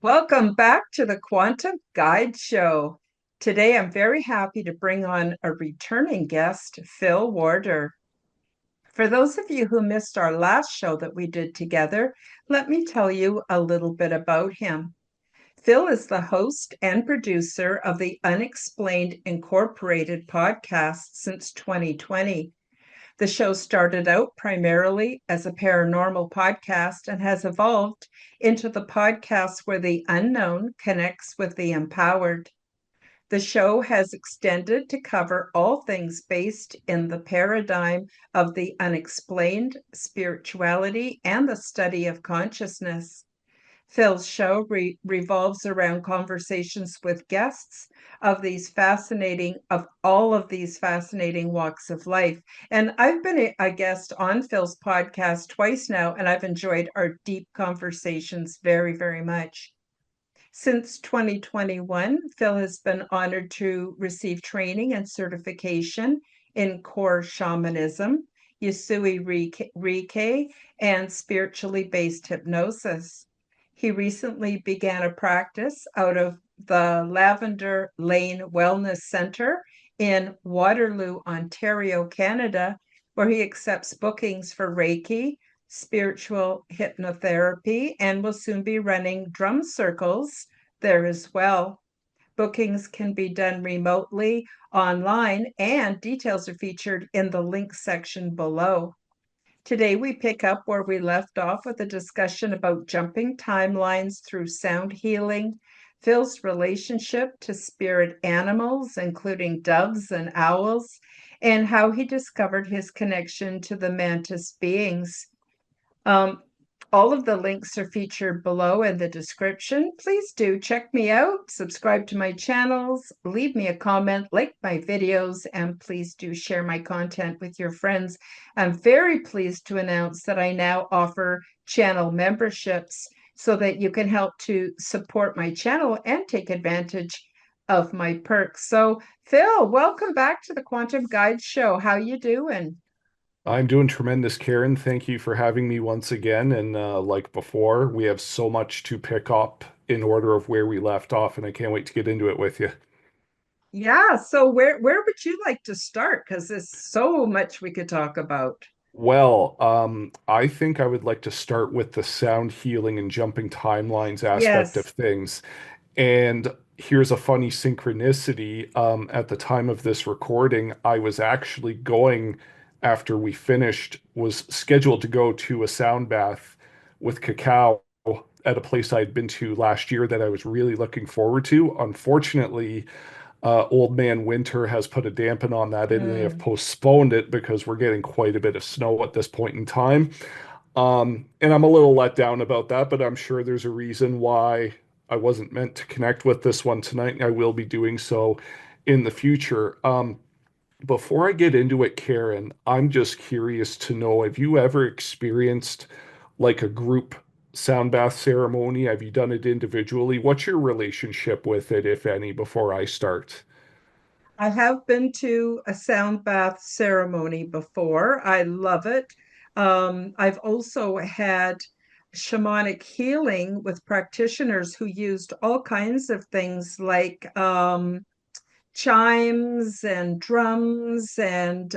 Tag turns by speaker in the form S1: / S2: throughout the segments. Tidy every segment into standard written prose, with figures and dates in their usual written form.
S1: Welcome back to the Quantum Guide Show. Today, I'm very happy to bring on a returning guest, Phil Warder. For those of you who missed our last show that we did together, let me tell you a little bit about him. Phil is the host and producer of the Unexplained Incorporated podcast since 2020. The show started out primarily as a paranormal podcast and has evolved into the podcast where the unknown connects with the empowered. The show has extended to cover all things based in the paradigm of the unexplained, spirituality, and the study of consciousness. Phil's show revolves around conversations with guests of all of these fascinating walks of life. And I've been a guest on Phil's podcast twice now, and I've enjoyed our deep conversations very, very much. Since 2021, Phil has been honored to receive training and certification in core shamanism, Usui Reiki, and spiritually based hypnosis. He recently began a practice out of the Lavender Lane Wellness Center in Waterloo, Ontario, Canada, where he accepts bookings for Reiki, spiritual hypnotherapy, and will soon be running drum circles there as well. Bookings can be done remotely, online, and details are featured in the link section below. Today, we pick up where we left off with a discussion about jumping timelines through sound healing, Phil's relationship to spirit animals, including doves and owls, and how he discovered his connection to the mantis beings. Um, all of the links are featured below in the description. Please do check me out, subscribe to my channels, leave me a comment, like my videos, and please do share my content with your friends. I'm very pleased to announce that I now offer channel memberships so that you can help to support my channel and take advantage of my perks. So, Phil, welcome back to the Quantum Guide Show. How you doing?
S2: I'm doing tremendous, Karen. Thank you for having me once again. And like before, we have so much to pick up in order of where we left off, and I can't wait to get into it with you.
S1: Yeah, so where would you like to start? Because there's so much we could talk about.
S2: I think I would like to start with the sound healing and jumping timelines aspect of
S1: Yes,
S2: things. And here's a funny synchronicity. At the time of this recording, I was actually going, after we finished, was scheduled to go to a sound bath with cacao at a place I'd been to last year that I was really looking forward to. Unfortunately, Old Man Winter has put a dampen on that, and they have
S1: mm,
S2: postponed it because we're getting quite a bit of snow at this point in time. And I'm a little let down about that, but I'm sure there's a reason why I wasn't meant to connect with this one tonight, and I will be doing so in the future. Before I get into it, Karen, I'm just curious to know, have you ever experienced like a group sound bath ceremony? Have you done it individually? What's your relationship with it, if any, before I start?
S1: I have been to a sound bath ceremony before. I love it. I've also had shamanic healing with practitioners who used all kinds of things like chimes and drums and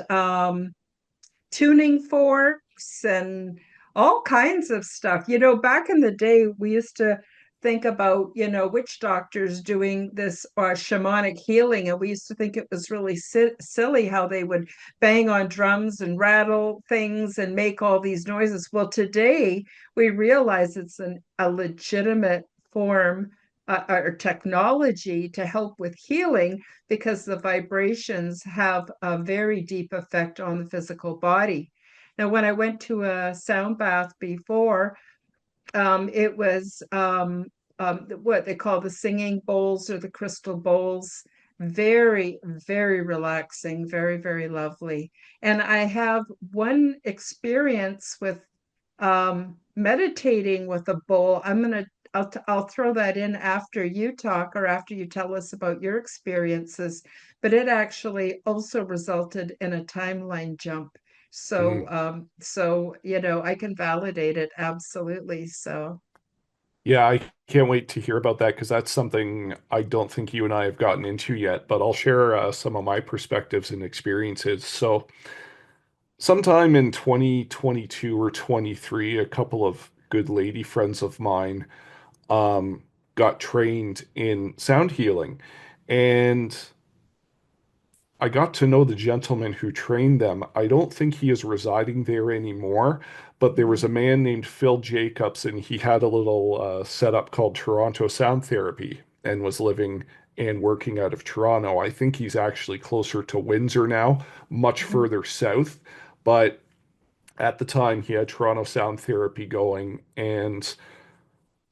S1: tuning forks and all kinds of stuff. Back in the day, we used to think about, witch doctors doing this shamanic healing, and we used to think it was really silly how they would bang on drums and rattle things and make all these noises. Well, today we realize it's a legitimate form or technology to help with healing because the vibrations have a very deep effect on the physical body. Now, when I went to a sound bath before, it was what they call the singing bowls or the crystal bowls. Very, very relaxing, very, very lovely. And I have one experience with meditating with a bowl. I'll throw that in after you talk or after you tell us about your experiences. But it actually also resulted in a timeline jump. So I can validate it absolutely. So
S2: Yeah, I can't wait to hear about that because that's something I don't think you and I have gotten into yet, but I'll share some of my perspectives and experiences. So, sometime in 2022 or 23, a couple of good lady friends of mine um, got trained in sound healing. And I got to know the gentleman who trained them. I don't think he is residing there anymore, but there was a man named Phil Jacobs, and he had a little setup called Toronto Sound Therapy and was living and working out of Toronto. I think he's actually closer to Windsor now, much
S1: Mhm.
S2: further south. But at the time, he had Toronto Sound Therapy going, and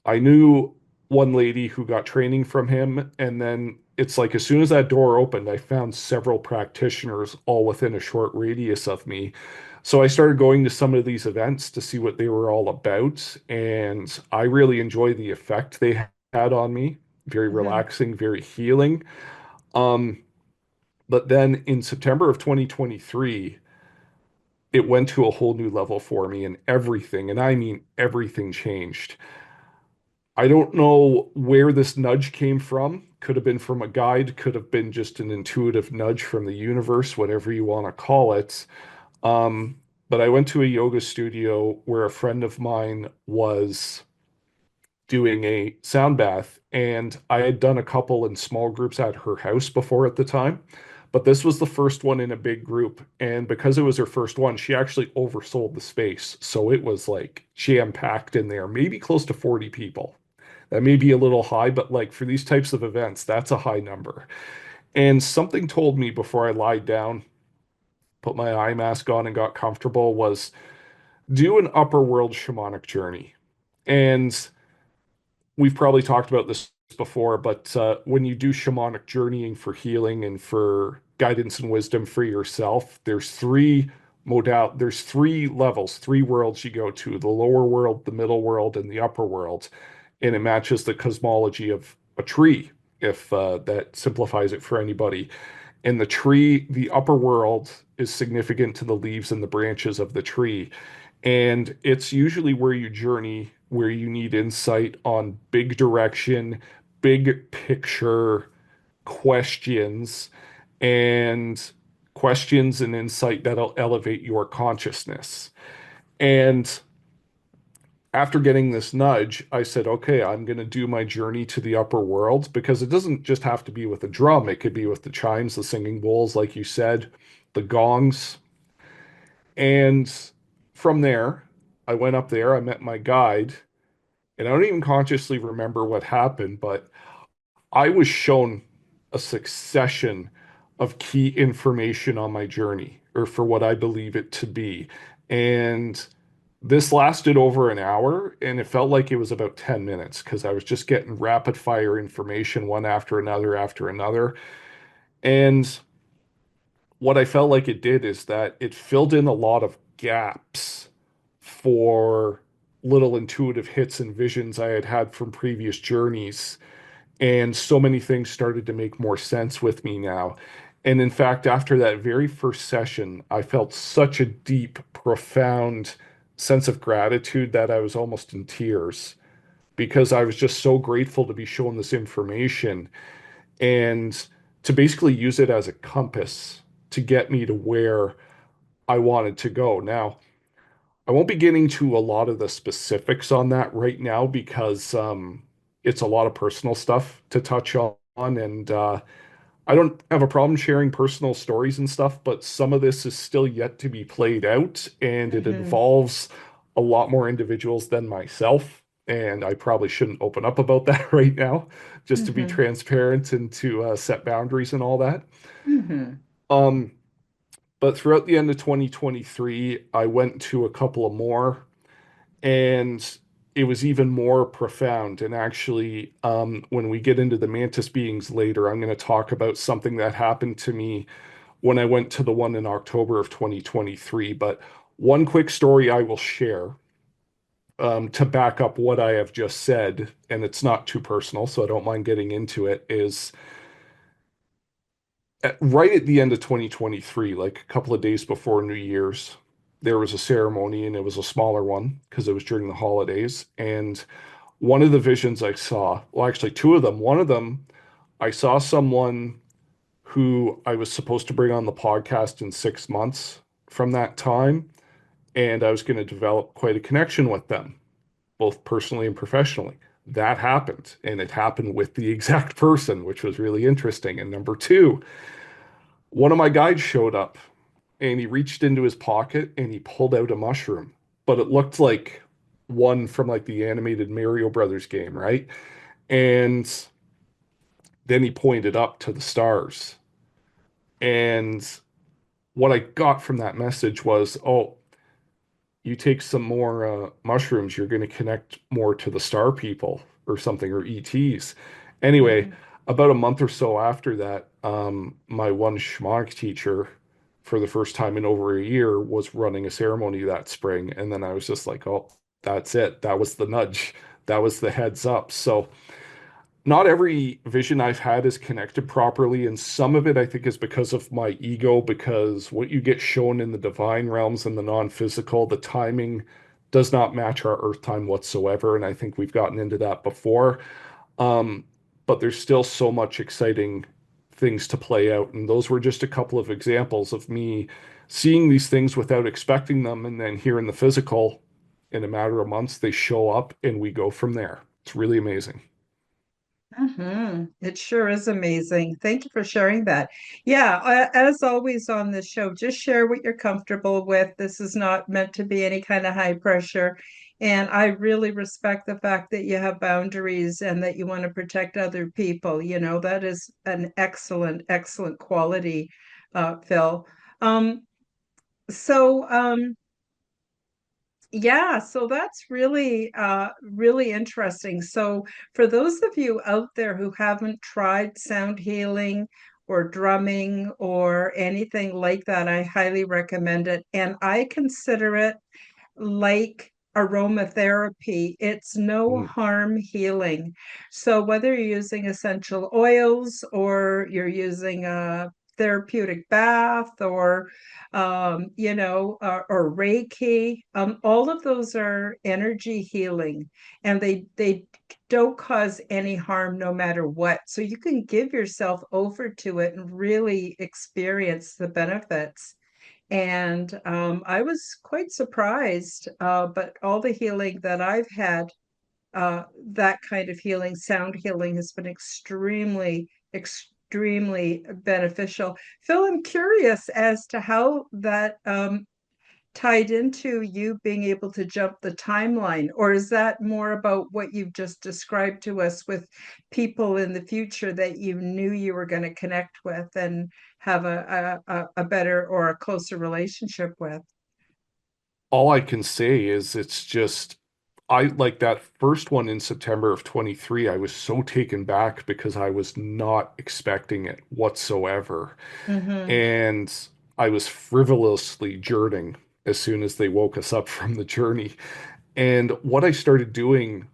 S2: I knew one lady who got training from him, and then it's like as soon as that door opened, I found several practitioners all within a short radius of me. So I started going to some of these events to see what they were all about, and I really enjoyed the effect they had on me. Very
S1: Mhm.
S2: relaxing, very healing. Um, but then in September of 2023, it went to a whole new level for me, and everything, and I mean everything changed. I don't know where this nudge came from. Could have been from a guide, could have been just an intuitive nudge from the universe, whatever you want to call it. Um, but I went to a yoga studio where a friend of mine was doing a sound bath, and I had done a couple in small groups at her house before at the time. But this was the first one in a big group. And because it was her first one, she actually oversold the space. So it was like jam-packed in there, maybe close to 40 people. That may be a little high, but like for these types of events, that's a high number. And something told me before I lied down, put my eye mask on and got comfortable was do an upper world shamanic journey. And we've probably talked about this before, but when you do shamanic journeying for healing and for guidance and wisdom for yourself, there's three levels, three worlds you go to, the lower world, the middle world, and the upper world. And it matches the cosmology of a tree, if that simplifies it for anybody. In the tree, the upper world is significant to the leaves and the branches of the tree. And it's usually where you journey, where you need insight on big direction, big picture questions, and questions and insight that'll elevate your consciousness. And after getting this nudge, I said, okay, I'm going to do my journey to the upper world because it doesn't just have to be with a drum. It could be with the chimes, the singing bowls, like you said, the gongs. And from there, I went up there, I met my guide, and I don't even consciously remember what happened, but I was shown a succession of key information on my journey, or for what I believe it to be. And this lasted over an hour, and it felt like it was about 10 minutes because I was just getting rapid fire information one after another after another. And what I felt like it did is that it filled in a lot of gaps for little intuitive hits and visions I had had from previous journeys. And so many things started to make more sense with me now. And in fact, after that very first session, I felt such a deep, profound sense of gratitude that I was almost in tears because I was just so grateful to be shown this information and to basically use it as a compass to get me to where I wanted to go. Now, I won't be getting to a lot of the specifics on that right now because it's a lot of personal stuff to touch on, and I don't have a problem sharing personal stories and stuff, but some of this is still yet to be played out, and it
S1: Mhm.
S2: involves a lot more individuals than myself. And I probably shouldn't open up about that right now, just to be
S1: Mhm.
S2: transparent and to set boundaries and all that.
S1: Mhm.
S2: Um, but throughout the end of 2023, I went to a couple of more, and it was even more profound. And actually, when we get into the mantis beings later, I'm going to talk about something that happened to me when I went to the one in October of 2023. But one quick story I will share to back up what I have just said, and it's not too personal, so I don't mind getting into it, is right at the end of 2023, like a couple of days before New Year's, there was a ceremony, and it was a smaller one because it was during the holidays. And one of the visions I saw, well, actually, two of them. One of them, I saw someone who I was supposed to bring on the podcast in 6 months from that time, and I was going to develop quite a connection with them, both personally and professionally. That happened, and it happened with the exact person, which was really interesting. And number two, one of my guides showed up and he reached into his pocket and he pulled out a mushroom, but it looked like one from like the animated Mario Brothers game, right? And then he pointed up to the stars. And what I got from that message was, oh, you take some more mushrooms, you're going to connect more to the star people or something, or ETs. Anyway,
S1: Mhm.
S2: about a month or so after that, my one shamanic teacher, for the first time in over a year, was running a ceremony that spring. And then I was just like, oh, that's it. That was the nudge. That was the heads up. So, not every vision I've had is connected properly, and some of it I think is because of my ego, because what you get shown in the divine realms and the non-physical, the timing does not match our earth time whatsoever, and I think we've gotten into that before. Um, but there's still so much exciting things to play out, and those were just a couple of examples of me seeing these things without expecting them, and then here in the physical, in a matter of months, they show up and we go from there. It's really amazing.
S1: It sure is amazing. Thank you for sharing that. Yeah, as always on this show, just share what you're comfortable with. This is not meant to be any kind of high pressure. And I really respect the fact that you have boundaries and that you want to protect other people. You know, that is an excellent, excellent quality, Phil. Um, so, yeah, so that's really really interesting. So for those of you out there who haven't tried sound healing or drumming or anything like that, I highly recommend it. And I consider it like aromatherapy. It's no
S2: Mm.
S1: harm healing. So whether you're using essential oils or you're using a therapeutic bath or or Reiki, all of those are energy healing, and they don't cause any harm no matter what. So you can give yourself over to it and really experience the benefits. And I was quite surprised, but all the healing that I've had, that kind of healing, sound healing, has been extremely, extremely beneficial. Phil, I'm curious as to how that tied into you being able to jump the timeline, or is that more about what you've just described to us with people in the future that you knew you were going to connect with and have a better or a closer relationship with?
S2: All I can say is it's just I like that first one in September of 23. I was so taken back because I was not expecting it whatsoever.
S1: Mm-hmm.
S2: And I was frivolously journeying as soon as they woke us up from the journey. And what I started doing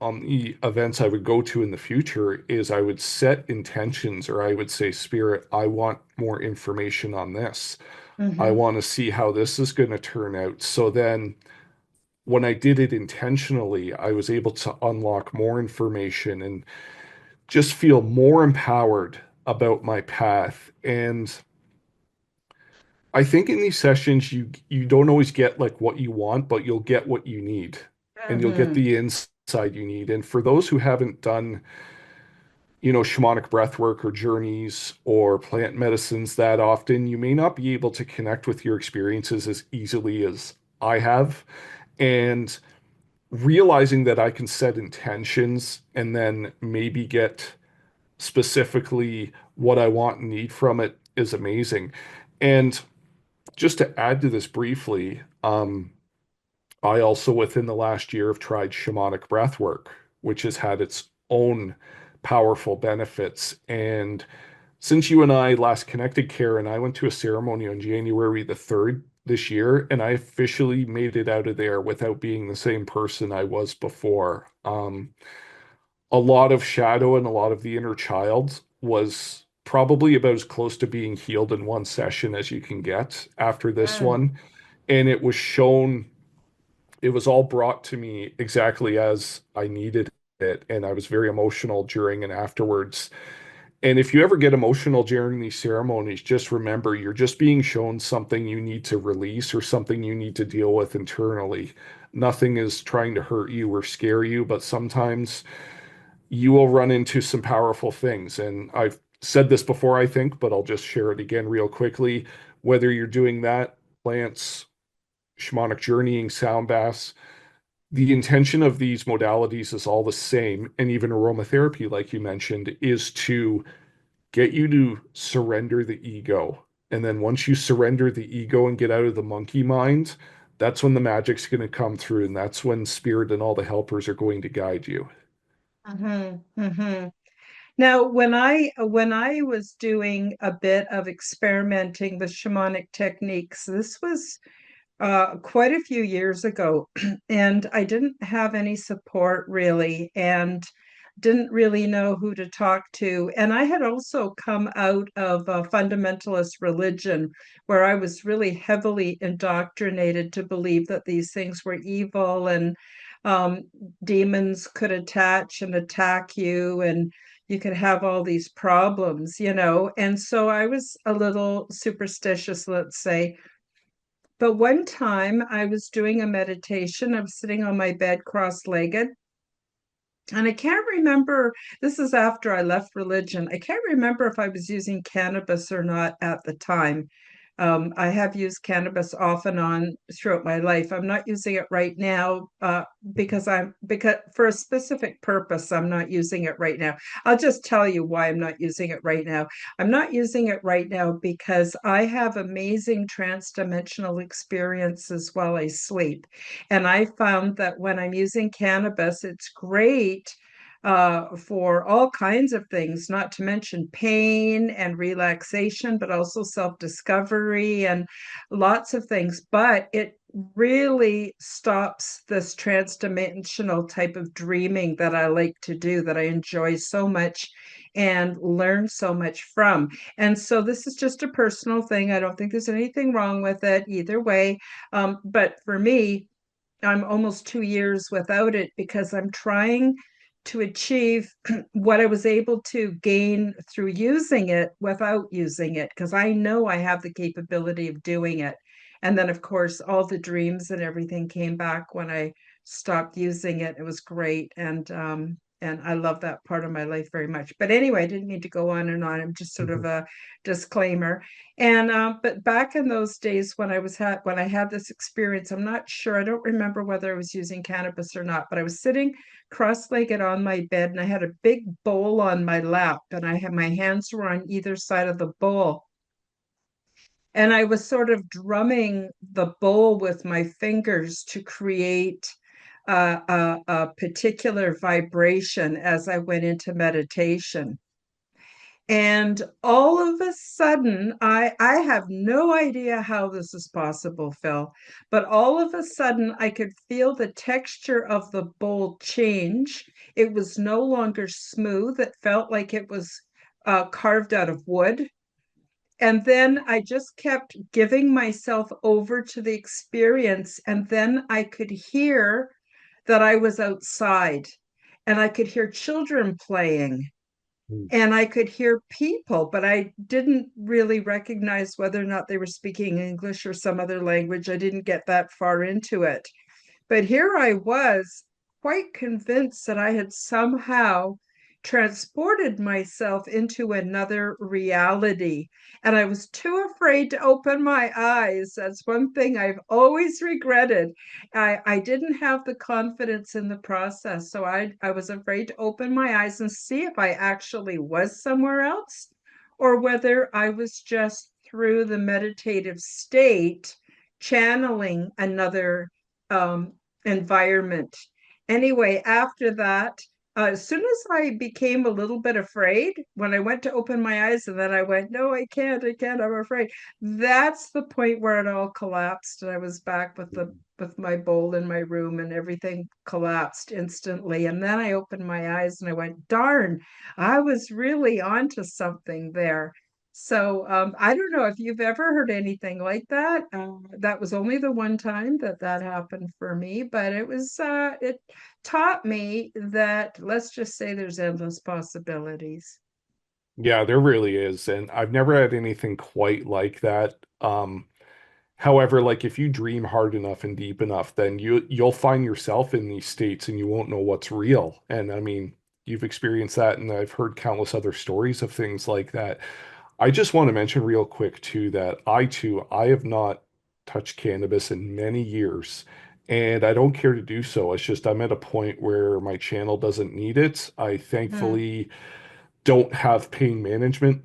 S2: on the events I would go to in the future is I would set intentions, or I would say, Spirit, I want more information on this. I
S1: Mm-hmm.
S2: want to see how this is going to turn out. So then when I did it intentionally, I was able to unlock more information and just feel more empowered about my path. And I think in these sessions, you don't always get like what you want, but you'll get what you need, and you'll get
S1: Mm-hmm.
S2: the insight you need. And for those who haven't done, shamanic breath work or journeys or plant medicines that often, you may not be able to connect with your experiences as easily as I have. And realizing that I can set intentions and then maybe get specifically what I want and need from it is amazing. And just to add to this briefly, I also within the last year have tried shamanic breath work, which has had its own powerful benefits. And since you and I last connected, Karen, I went to a ceremony on January the 3rd this year, and I officially made it out of there without being the same person I was before. A lot of shadow and a lot of the inner child was probably about as close to being healed in one session as you can get after this
S1: Mm.
S2: one. And it was shown it was all brought to me exactly as I needed it. And I was very emotional during and afterwards. And if you ever get emotional during these ceremonies, just remember you're just being shown something you need to release or something you need to deal with internally. Nothing is trying to hurt you or scare you, but sometimes you will run into some powerful things. And I've said this before, I think, but I'll just share it again real quickly. Whether you're doing that, plants, shamanic journeying, sound baths, the intention of these modalities is all the same. And even aromatherapy, like you mentioned, is to get you to surrender the ego. And then once you surrender the ego and get out of the monkey mind, that's when the magic's going to come through. And that's when spirit and all the helpers are going to guide you.
S1: Hmm. Now, when I was doing a bit of experimenting with shamanic techniques, this was quite a few years ago, and I didn't have any support really, and didn't really know who to talk to. And I had also come out of a fundamentalist religion where I was really heavily indoctrinated to believe that these things were evil and um, demons could attach and attack you, and you could have all these problems. And so I was a little superstitious, let's say. But one time I was doing a meditation. I was sitting on my bed cross-legged, and I can't remember, this is after I left religion. I can't remember if I was using cannabis or not at the time. I have used cannabis off and on throughout my life. I'm not using it right now because for a specific purpose, I'm not using it right now. I'll just tell you why I'm not using it right now. I'm not using it right now because I have amazing transdimensional experiences while I sleep. And I found that when I'm using cannabis, it's great for all kinds of things, not to mention pain and relaxation, but also self-discovery and lots of things. But it really stops this transdimensional type of dreaming that I like to do, that I enjoy so much and learn so much from. And so this is just a personal thing. I don't think there's anything wrong with it either way. But for me, I'm almost 2 years without it because I'm trying to achieve what I was able to gain through using it without using it, because I know I have the capability of doing it. And then, of course, all the dreams and everything came back when I stopped using it. It was great. And I love that part of my life very much. But anyway, I didn't mean to go on and on. I'm just sort of
S2: Mhm.
S1: a disclaimer. And but back in those days when I had this experience, I'm not sure. I don't remember whether I was using cannabis or not, but I was sitting cross-legged on my bed and I had a big bowl on my lap, and I had my hands were on either side of the bowl. And I was sort of drumming the bowl with my fingers to create a particular vibration as I went into meditation. And all of a sudden, I have no idea how this is possible, Phil, but all of a sudden I could feel the texture of the bowl change. It was no longer smooth. It felt like it was carved out of wood. And then I just kept giving myself over to the experience. And then I could hear that I was outside, and I could hear children playing, and I could hear people, but I didn't really recognize whether or not they were speaking English or some other language. I didn't get that far into it. But here I was, quite convinced that I had somehow transported myself into another reality. And I was too afraid to open my eyes. That's one thing I've always regretted. I didn't have the confidence in the process. So I was afraid to open my eyes and see if I actually was somewhere else, or whether I was just through the meditative state channeling another environment. Anyway, after that, as soon as I became a little bit afraid, when I went to open my eyes, and then I went, no, I can't, I'm afraid. That's the point where it all collapsed. And I was back with my bowl in my room, and everything collapsed instantly. And then I opened my eyes and I went, darn, I was really onto something there. So I don't know if you've ever heard anything like that. That was only the one time that that happened for me, but it taught me that let's just say there's endless possibilities.
S2: Yeah, there really is. And I've never had anything quite like that. However, like if you dream hard enough and deep enough, then you'll find yourself in these states and you won't know what's real. And I mean, you've experienced that, and I've heard countless other stories of things like that. I just want to mention real quick too that I have not touched cannabis in many years, and I don't care to do so. It's just I'm at a point where my channel doesn't need it. I
S1: Mhm.
S2: thankfully don't have pain management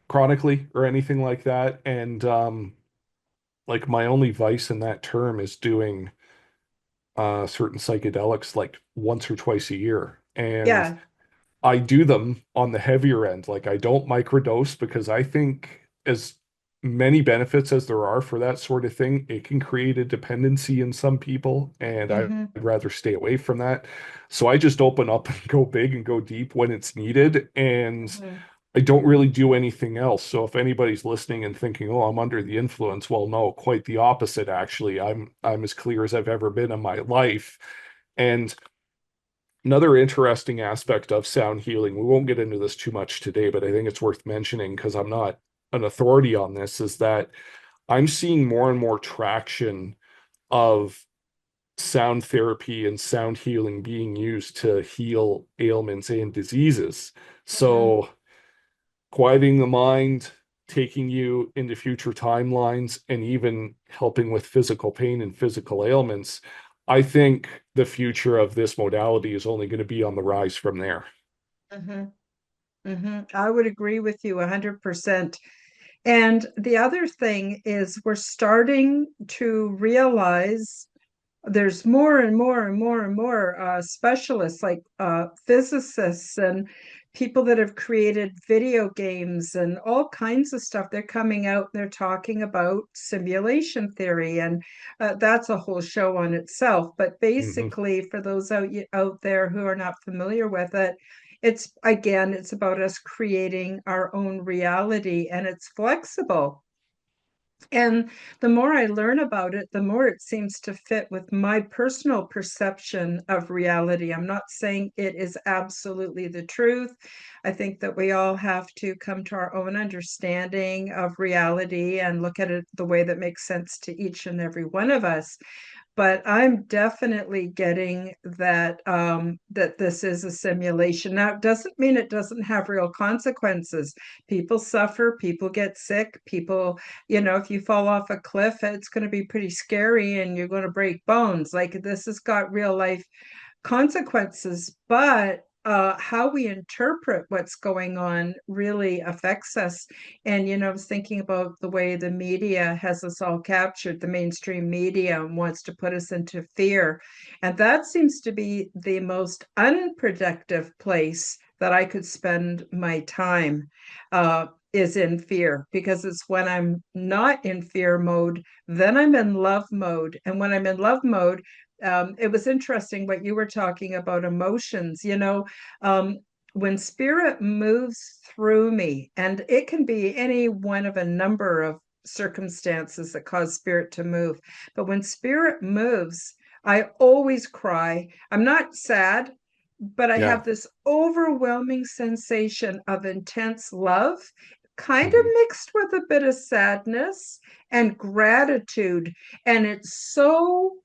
S2: chronically or anything like that. And like my only vice in that term is doing certain psychedelics like once or twice a year. And
S1: Yeah.
S2: I do them on the heavier end. Like I don't microdose because I think as many benefits as there are for that sort of thing, it can create a dependency in some people, and I'd
S1: Hmm.
S2: rather stay away from that. So I just open up and go big and go deep when it's needed, and
S1: Hmm.
S2: I don't really do anything else. So if anybody's listening and thinking, "Oh, I'm under the influence," well, no, quite the opposite actually. I'm as clear as I've ever been in my life. And another interesting aspect of sound healing, we won't get into this too much today, but I think it's worth mentioning because I'm not an authority on this, is that I'm seeing more and more traction of sound therapy and sound healing being used to heal ailments and diseases.
S1: Hmm.
S2: So, quieting the mind, taking you into future timelines, and even helping with physical pain and physical ailments. I think the future of this modality is only going to be on the rise from there.
S1: Hmm. Hmm. I would agree with you 100%. And the other thing is we're starting to realize there's more and more and more and more specialists like physicists and people that have created video games and all kinds of stuff. They're coming out, they're talking about simulation theory, and that's a whole show on itself. But
S2: Mhm.
S1: basically, for those out there who are not familiar with it, it's again, it's about us creating our own reality, and it's flexible. And the more I learn about it, the more it seems to fit with my personal perception of reality. I'm not saying it is absolutely the truth. I think that we all have to come to our own understanding of reality and look at it the way that makes sense to each and every one of us. But I'm definitely getting that this is a simulation. Now, it doesn't mean it doesn't have real consequences. People suffer, people get sick, people, if you fall off a cliff, it's going to be pretty scary and you're going to break bones. Like this has got real life consequences, but how we interpret what's going on really affects us. And, I was thinking about the way the media has us all captured, the mainstream media, and wants to put us into fear. And that seems to be the most unproductive place that I could spend my time. Is in fear because it's when I'm not in fear mode, then I'm in love mode. And when I'm in love mode, it was interesting what you were talking about emotions. When spirit moves through me, and it can be any one of a number of circumstances that cause spirit to move, but when spirit moves, I always cry. I'm not sad, but I
S2: Yeah.
S1: have this overwhelming sensation of intense love, kind of
S2: Mhm.
S1: mixed with a bit of sadness and gratitude. And it's so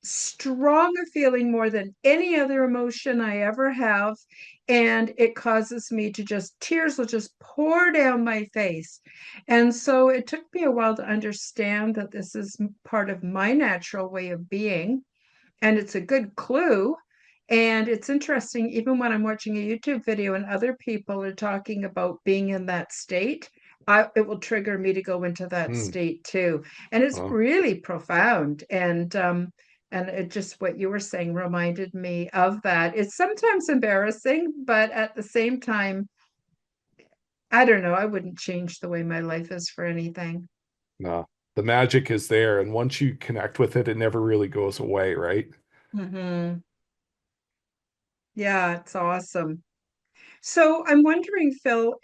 S1: strong a feeling more than any other emotion I ever have. And it causes me to just, tears will just pour down my face. And so it took me a while to understand that this is part of my natural way of being. And it's a good clue. And it's interesting, even when I'm watching a YouTube video and other people are talking about being in that state, it will trigger me to go into that
S2: Mm.
S1: state too. And it's
S2: Well,
S1: really profound. And it just what you were saying reminded me of that. It's sometimes embarrassing, but at the same time, I don't know, I wouldn't change the way my life is for anything.
S2: no, the magic is there, and once you connect with it, it never really goes away, right?
S1: Hmm. Yeah, it's awesome. So I'm wondering, Phil,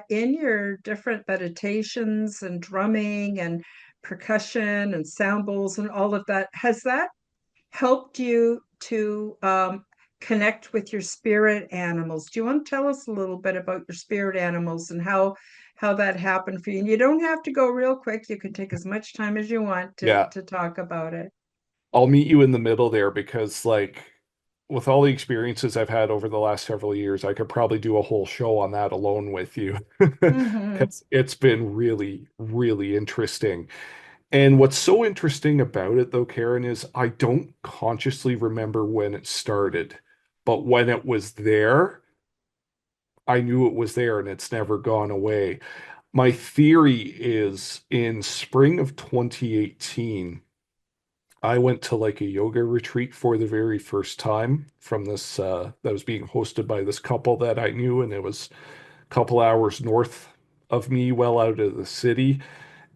S1: in your different meditations and drumming and percussion and sound bowls and all of that, has that helped you to connect with your spirit animals? Do you want to tell us a little bit about your spirit animals and how that happened for you? And you don't have to go real quick. You can take as much time as you want
S2: Yeah,
S1: to talk about it.
S2: I'll meet you in the middle there because, like, with all the experiences I've had over the last several years, I could probably do a whole show on that alone with you
S1: Hmm.
S2: because it's been really, really interesting. And what's so interesting about it, though, Karen, is I don't consciously remember when it started, but when it was there, I knew it was there and it's never gone away. My theory is in spring of 2018. I went to like a yoga retreat for the very first time from this that was being hosted by this couple that I knew, and it was a couple hours north of me, well out of the city.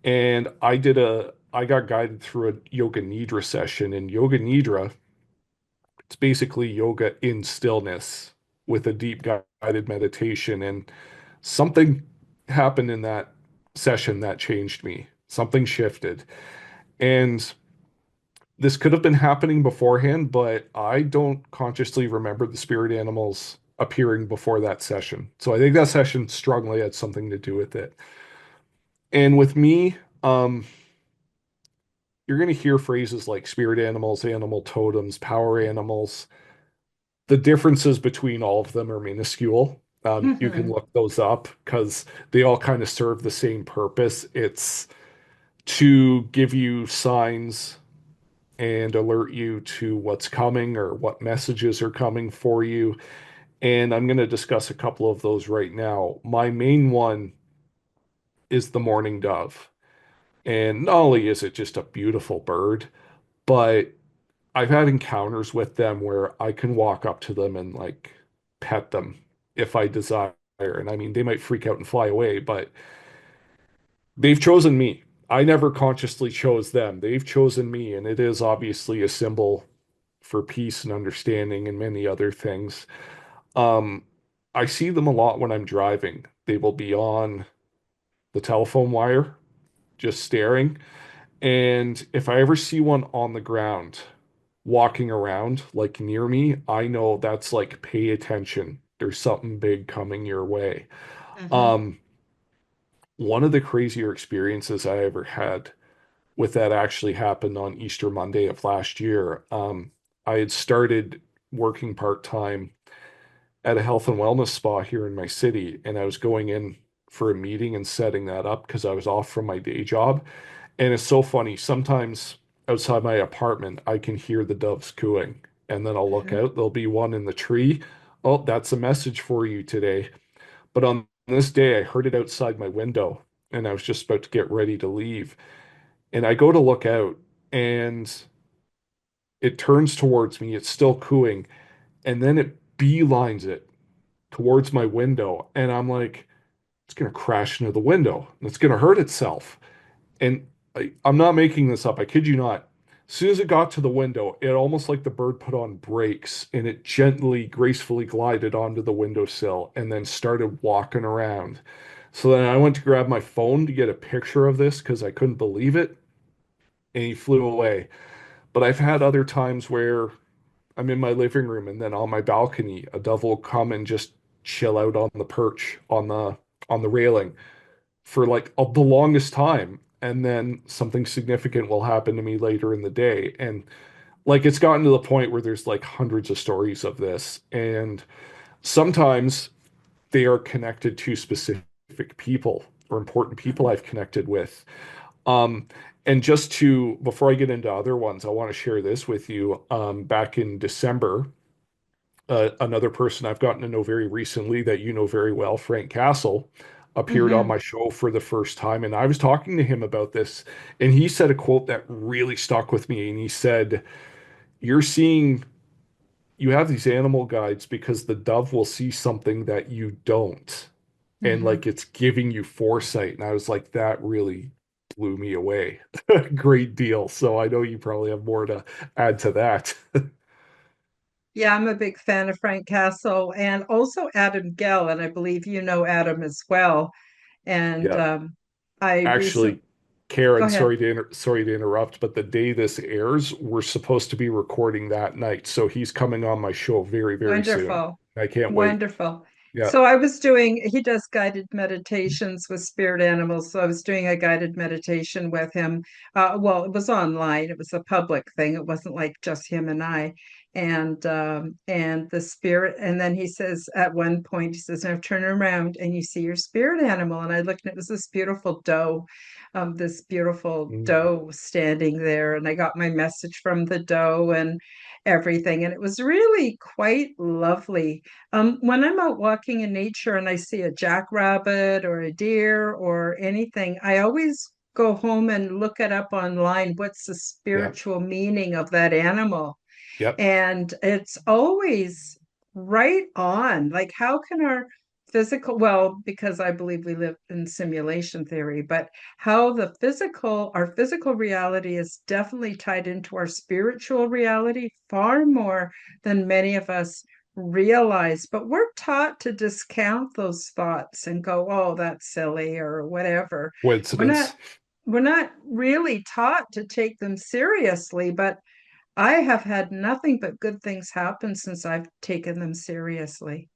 S2: And I got guided through a yoga nidra session. And yoga nidra, it's basically yoga in stillness with a deep guided meditation. And something happened in that session that changed me. Something shifted. And this could have been happening beforehand, but I don't consciously remember the spirit animals appearing before that session. So I think that session strongly had something to do with it. And with me, you're going to hear phrases like spirit animals, animal totems, power animals. The differences between all of them are minuscule. You can
S1: Hmm.
S2: look those up because they all kind of serve the same purpose. It's to give you signs and alert you to what's coming or what messages are coming for you. And I'm going to discuss a couple of those right now. My main one is the mourning dove. And not only is it just a beautiful bird, but I've had encounters with them where I can walk up to them and like pet them if I desire. And I mean, they might freak out and fly away, but they've chosen me. I never consciously chose them. They've chosen me, and it is obviously a symbol for peace and understanding and many other things. Um, I see them a lot when I'm driving. They will be on the telephone wire, just staring. And if I ever see one on the ground, walking around like near me, I know that's like pay attention. There's something big coming your way.
S1: Hmm.
S2: Um, one of the crazier experiences I ever had with that actually happened on Easter Monday of last year. I had started working part-time at a health and wellness spa here in my city, and I was going in for a meeting and setting that up because I was off from my day job. And it's so funny. Sometimes outside my apartment, I can hear the doves cooing, and then I'll look
S1: Hmm.
S2: out, there'll be one in the tree. Oh, that's a message for you today. But on this day, I heard it outside my window, and I was just about to get ready to leave. And I go to look out, and it turns towards me. It's still cooing, and then it beelines it towards my window. And I'm like, it's going to crash into the window. It's going to hurt itself. And I'm not making this up. I kid you not. As soon as it got to the window, it almost like the bird put on brakes and it gently, gracefully glided onto the windowsill and then started walking around. So then I went to grab my phone to get a picture of this because I couldn't believe it. And he flew away. But I've had other times where I'm in my living room and then on my balcony, a dove will come and just chill out on the perch on the railing for like the longest time. And then something significant will happen to me later in the day. And like it's gotten to the point where there's like hundreds of stories of this. And sometimes they are connected to specific people or important people
S1: Hmm.
S2: I've connected with. Um, and just to, before I get into other ones, I want to share this with you. Back in December, another person I've gotten to know very recently that you know very well, Frank Castle, appeared on
S1: Hmm.
S2: my show for the first time. And I was talking to him about this, and he said a quote that really stuck with me. And he said, you're seeing, you have these animal guides because the dove will see something that you don't. And
S1: Hmm.
S2: like it's giving you foresight. And I was like, that really blew me away. Great deal. So I know you probably have more to add to that.
S1: Yeah, I'm a big fan of Frank Castle and also Adam Gell, and I believe you know Adam as well. And
S2: Yeah.
S1: I recently,
S2: Actually,
S1: go
S2: Karen,
S1: ahead.
S2: sorry to interrupt, but the day this airs, we're supposed to be recording that night. So he's coming on my show very, very soon.
S1: Wonderful.
S2: I can't wait.
S1: Wonderful.
S2: Yeah.
S1: So I was doing, he does guided meditations with spirit animals. So I was doing a guided meditation with him. Well, it was online. It was a public thing. It wasn't like just him and I. And the spirit, and then he says at one point, he says, now turn around and you see your spirit animal. And I looked and it was this beautiful
S2: Mm,
S1: doe standing there. And I got my message from the doe and everything. And it was really quite lovely. When I'm out walking in nature and I see a jackrabbit or a deer or anything, I always go home and look it up online. What's the
S2: yeah.
S1: spiritual meaning of that animal?
S2: Yep.
S1: And it's always right on. Like, how can our physical, well, because I believe we live in simulation theory, but how our physical reality is definitely tied into our spiritual reality far more than many of us realize. But we're taught to discount those thoughts and go, oh, that's silly or whatever. We're not
S2: Coincidence.
S1: we're not really taught to take them seriously, but I have had nothing but good things happen since I've taken them seriously.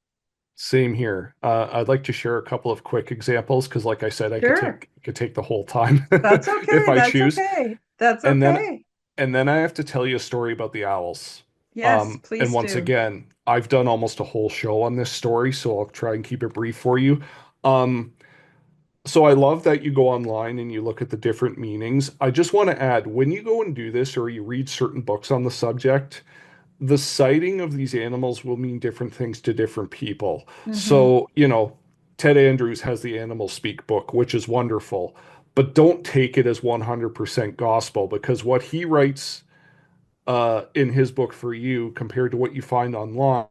S2: Same here. I'd like to share a couple of quick examples because, like I said, I
S1: Sure.
S2: could take the whole time
S1: That's
S2: if
S1: okay.
S2: I
S1: That's
S2: choose.
S1: okay. That's
S2: And then
S1: okay.
S2: I have to tell you a story about the owls.
S1: Yes,
S2: And
S1: please
S2: once
S1: do.
S2: again, I've done almost a whole show on this story, so I'll try and keep it brief for you. Um, so I love that you go online and you look at the different meanings. I just want to add, when you go and do this or you read certain books on the subject, the sighting of these animals will mean different things to different people.
S1: Hmm.
S2: So, Ted Andrews has the Animal Speak book, which is wonderful, but don't take it as 100% gospel because what he writes in his book for you compared to what you find online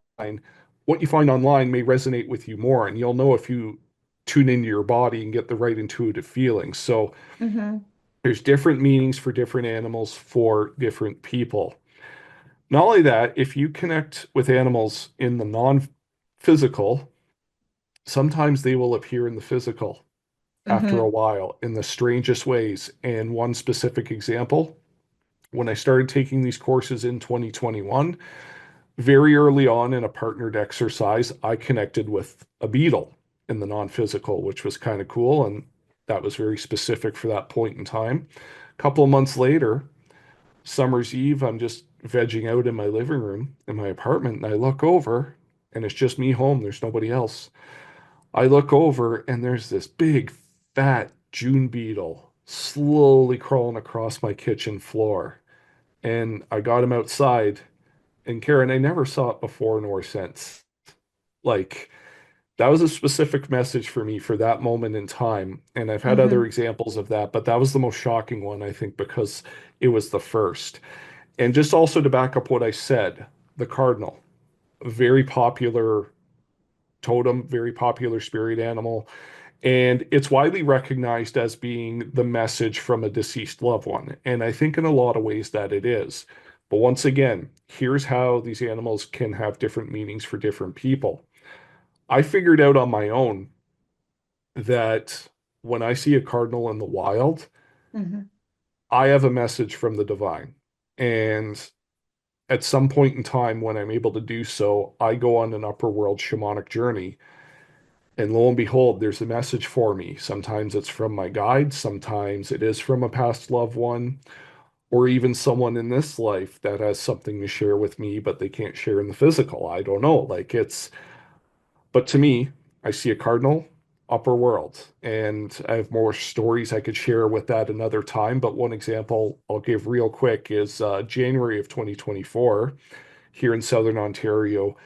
S2: may resonate with you more, and you'll know if you tune into your body and get the right intuitive feelings. So
S1: Hmm.
S2: there's different meanings for different animals for different people. Not only that, if you connect with animals in the non-physical, sometimes they will appear in the physical after a
S1: Hmm.
S2: while in the strangest ways. And one specific example, when I started taking these courses in 2021, very early on in a partnered exercise, I connected with a beetle in the non-physical, which was kind of cool. And that was very specific for that point in time. A couple of months later, summer's eve, I'm just vegging out in my living room in my apartment, and I look over, and it's just me home. There's nobody else. I look over, and there's this big, fat June beetle slowly crawling across my kitchen floor. And I got him outside, and Karen, I never saw it before nor since. Like, that was a specific message for me for that moment in time. And I've had other
S1: Hmm.
S2: examples of that, but that was the most shocking one, I think, because it was the first. And just also to back up what I said, the cardinal, a very popular totem, very popular spirit animal, and it's widely recognized as being the message from a deceased loved one. And I think in a lot of ways that it is. But once again, here's how these animals can have different meanings for different people. I figured out on my own that when I see a cardinal in the wild,
S1: Hmm.
S2: I have a message from the divine. And at some point in time, when I'm able to do so, I go on an upper world shamanic journey. And lo and behold, there's a message for me. Sometimes it's from my guide, sometimes it is from a past loved one, or even someone in this life that has something to share with me, but they can't share in the physical. I don't know. But to me, I see a cardinal, upper world, and I have more stories I could share with that another time. But one example I'll give real quick is January of 2024 here in Southern Ontario.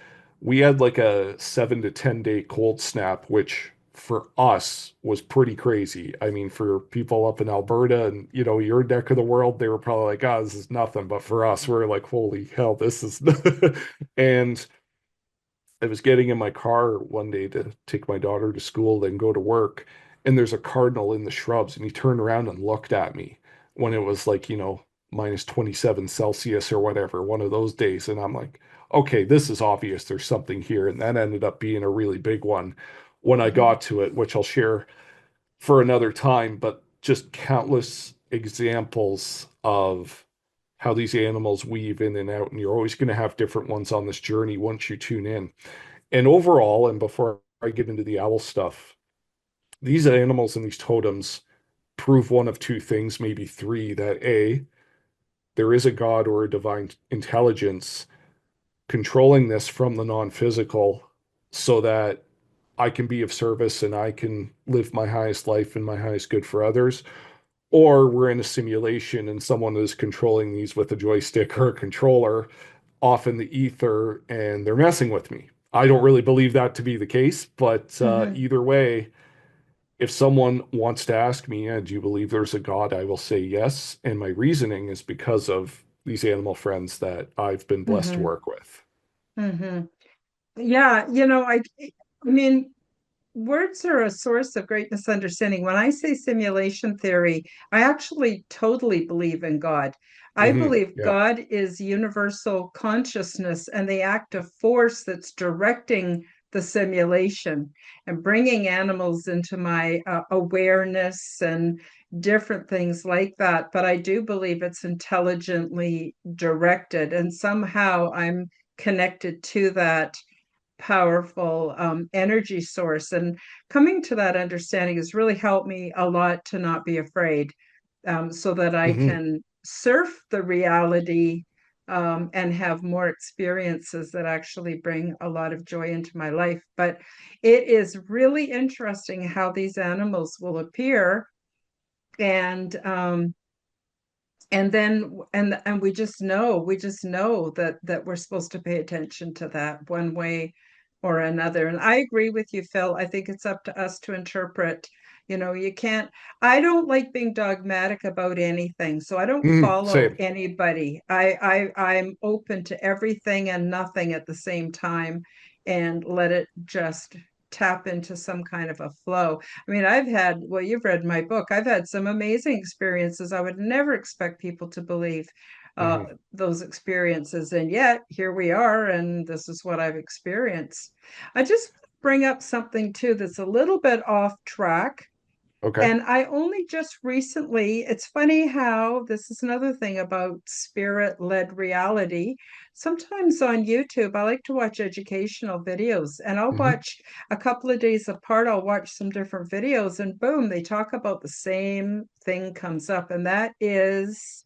S2: We had like a 7 to 10 day cold snap, which for us was pretty crazy. I mean, for people up in Alberta and your neck of the world, they were probably like, "Oh, this is nothing." But for us, we're like, "Holy hell, this is." And I was getting in my car one day to take my daughter to school, then go to work, and there's a cardinal in the shrubs, and he turned around and looked at me when it was like, minus 27 Celsius or whatever, one of those days. And I'm like, okay, this is obvious. There's something here. And that ended up being a really big one when I
S1: Hmm.
S2: got to it, which I'll share for another time, but just countless examples of how these animals weave in and out. And you're always going to have different ones on this journey once you tune in. And overall, and before I get into the owl stuff, these animals and these totems prove one of two things, maybe three, that A, there is a God or a divine intelligence controlling this from the non-physical so that I can be of service and I can live my highest life and my highest good for others. Or we're in a simulation and someone is controlling these with a joystick or a controller off in the ether and they're messing with me. I don't really believe that to be the case, but
S1: Hmm.
S2: either way, if someone wants to ask me, do you believe there's a God? I will say yes. And my reasoning is because of these animal friends that I've been blessed to
S1: Hmm.
S2: work with.
S1: Hmm. Yeah, I mean, words are a source of great misunderstanding. When I say simulation theory, I actually totally believe in God. I believe
S2: Yeah.
S1: God is universal consciousness and the active force that's directing the simulation and bringing animals into my awareness and different things like that. But I do believe it's intelligently directed, and somehow I'm connected to that powerful energy source. And coming to that understanding has really helped me a lot to not be afraid, so that I
S2: hmm
S1: can surf the reality and have more experiences that actually bring a lot of joy into my life. But it is really interesting how these animals will appear and and we just know that we're supposed to pay attention to that one way or another. And I agree with you, Phil. I think it's up to us to interpret. You can't. I don't like being dogmatic about anything, so I don't follow
S2: Same.
S1: anybody. I'm open to everything and nothing at the same time, and let it just tap into some kind of a flow. I mean, well, you've read my book. I've had some amazing experiences. I would never expect people to believe uh,
S2: hmm
S1: those experiences. And yet, here we are, and this is what I've experienced. I just bring up something too that's a little bit off track.
S2: Okay.
S1: And I only just recently, it's funny how this is another thing about spirit-led reality. Sometimes on YouTube, I like to watch educational videos, and I'll
S2: hmm
S1: watch a couple of days apart, I'll watch some different videos, and boom, they talk about the same thing comes up. And that is,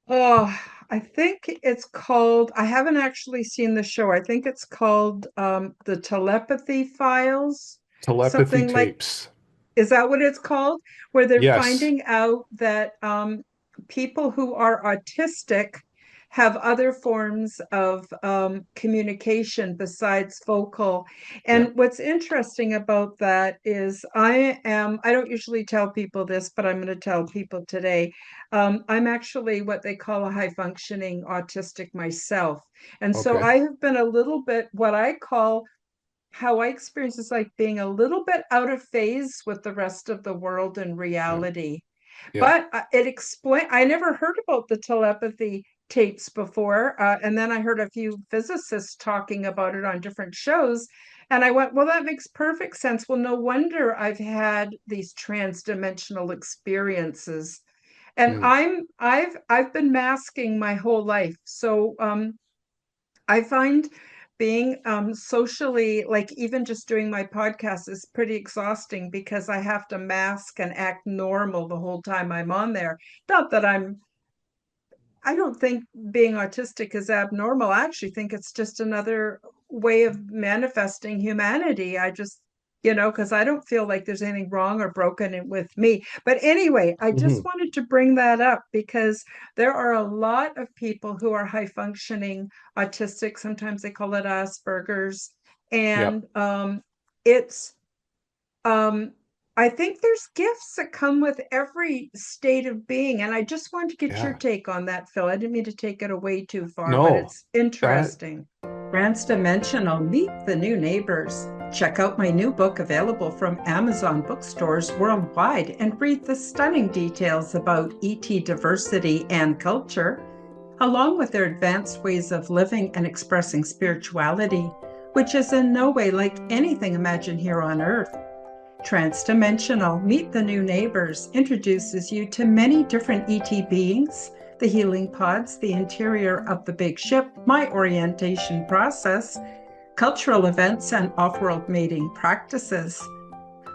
S1: oh, I think it's called, I haven't actually seen the show. I think it's called the Telepathy Files,
S2: Telepathy
S1: something like,
S2: tapes.
S1: is that what it's called? Where they're
S2: Yes.
S1: finding out that people who are autistic have other forms of communication besides vocal.
S2: Yeah.
S1: And what's interesting about that is I don't usually tell people this, but I'm going to tell people today. I'm actually what they call a high functioning autistic myself. And so
S2: Okay.
S1: I have been a little bit what I call how I experience is like being a little bit out of phase with the rest of the world and
S2: Yeah.
S1: reality.
S2: Yeah.
S1: But I never heard about the telepathy tapes before. And then I heard a few physicists talking about it on different shows. And I went, well, that makes perfect sense. Well, no wonder I've had these transdimensional experiences. And
S2: Mm.
S1: I've been masking my whole life. So I find being socially, like even just doing my podcast, is pretty exhausting because I have to mask and act normal the whole time I'm on there. Not that I don't think being autistic is abnormal. I actually think it's just another way of manifesting humanity. Because I don't feel like there's anything wrong or broken with me. But anyway, I just
S2: hmm
S1: wanted to bring that up because there are a lot of people who are high functioning autistic. Sometimes they call it Asperger's.
S2: Yeah.
S1: And it's um, I think there's gifts that come with every state of being. And I just wanted to get your
S2: Yeah.
S1: take on that, Phil. I didn't mean to take it away too far, but
S2: No,
S1: it's
S2: that,
S1: interesting. Transdimensional, meet the new neighbors. Check out my new book available from Amazon bookstores worldwide and read the stunning details about ET diversity and culture. along with their advanced ways of living and expressing spirituality, which is in no way like anything imagined here on Earth. Transdimensional Meet the New Neighbors introduces you to many different ET beings, the healing pods, the interior of the big ship, my orientation process, cultural events, and off world mating practices.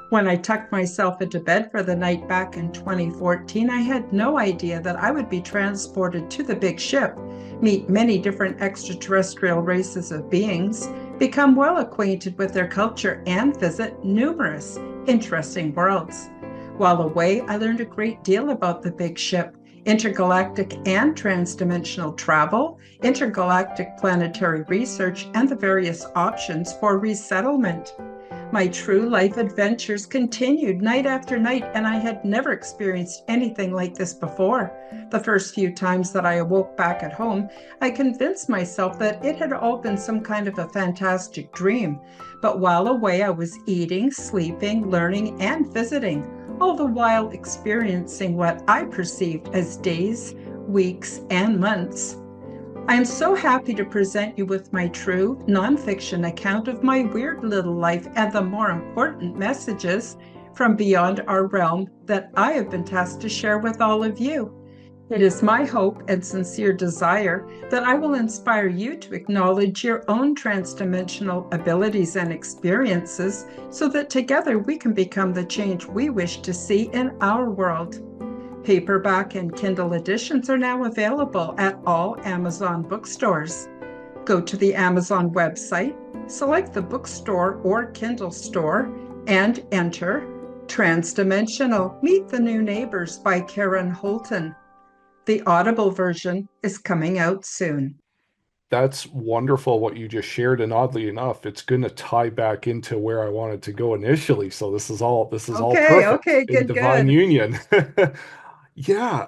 S1: When I tucked myself into bed for the night back in 2014, I had no idea that I would be transported to the big ship, meet many different extraterrestrial races of beings, become well acquainted with their culture, and visit numerous interesting worlds. While away, I learned a great deal about the big ship, intergalactic and transdimensional travel, intergalactic planetary research, and the various options for resettlement. My true life adventures continued night after night, and I had never experienced anything like this before. The first few times that I awoke back at home, I convinced myself that it had all been some kind of a fantastic dream. But while away, I was eating, sleeping, learning, and visiting, all the while experiencing what I perceived as days, weeks, and months. I am so happy to present you with my true nonfiction account of my weird little life and the more important messages from beyond our realm that I have been tasked to share with all of you. It is my hope and sincere desire that I will inspire you to acknowledge your own transdimensional abilities and experiences so that together we can become the change we wish to see in our world. Paperback and Kindle editions are now available at all Amazon bookstores. Go to the Amazon website, select the bookstore or Kindle store, and enter Transdimensional Meet the New Neighbors by Karen Holton. The Audible version is coming out soon.
S2: That's wonderful what you just shared, and oddly enough, it's going to tie back into where I wanted to go initially. So this is all
S1: Okay,
S2: perfect
S1: okay,
S2: in
S1: good,
S2: divine
S1: good.
S2: union. Yeah,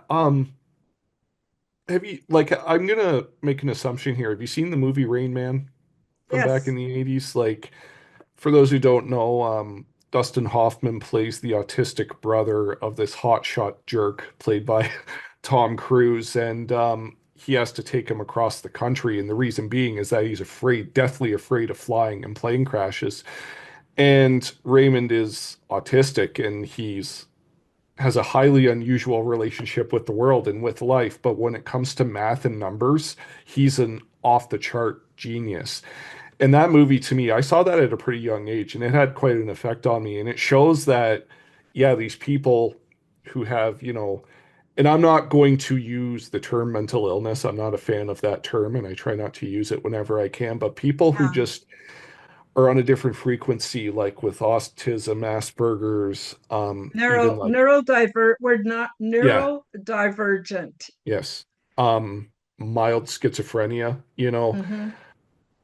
S2: have you like I'm gonna make an assumption here. Have you seen the movie Rain Man from back in
S1: Yes.
S2: the 80s? Like, for those who don't know, Dustin Hoffman plays the autistic brother of this hotshot jerk played by Tom Cruise, and he has to take him across the country. And the reason being is that he's afraid, deathly afraid of flying and plane crashes. And Raymond is autistic, and he's has a highly unusual relationship with the world and with life. But when it comes to math and numbers, he's an off the chart genius. And that movie to me, I saw that at a pretty young age and it had quite an effect on me. And it shows that, yeah, these people who have, and I'm not going to use the term mental illness. I'm not a fan of that term and I try not to use it whenever I can. But people who
S1: Yeah.
S2: just are on a different frequency, like with autism, Asperger's, even like,
S1: We're not
S2: yeah,
S1: neurodivergent.
S2: yes, um, mild schizophrenia,
S1: Mm-hmm.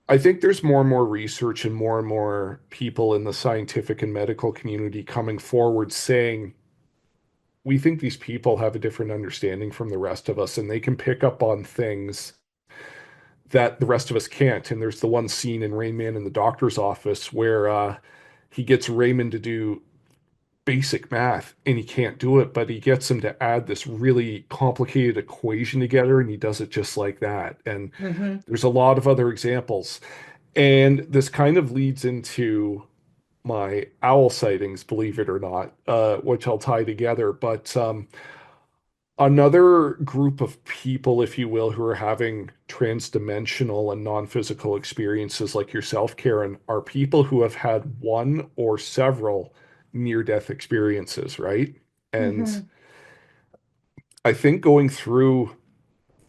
S2: I think there's more and more research and more people in the scientific and medical community coming forward saying, we think these people have a different understanding from the rest of us and they can pick up on things that the rest of us can't. And there's the one scene in Rain Man in the doctor's office where he gets Raymond to do basic math and he can't do it, but he gets him to add this really complicated equation together and he does it just like that. And
S1: Mm-hmm.
S2: there's a lot of other examples. And this kind of leads into my owl sightings, believe it or not, which I'll tie together. But another group of people, if you will, who are having transdimensional and non-physical experiences like yourself, Karen, are people who have had one or several near-death experiences, right? And
S1: Mm-hmm.
S2: I think going through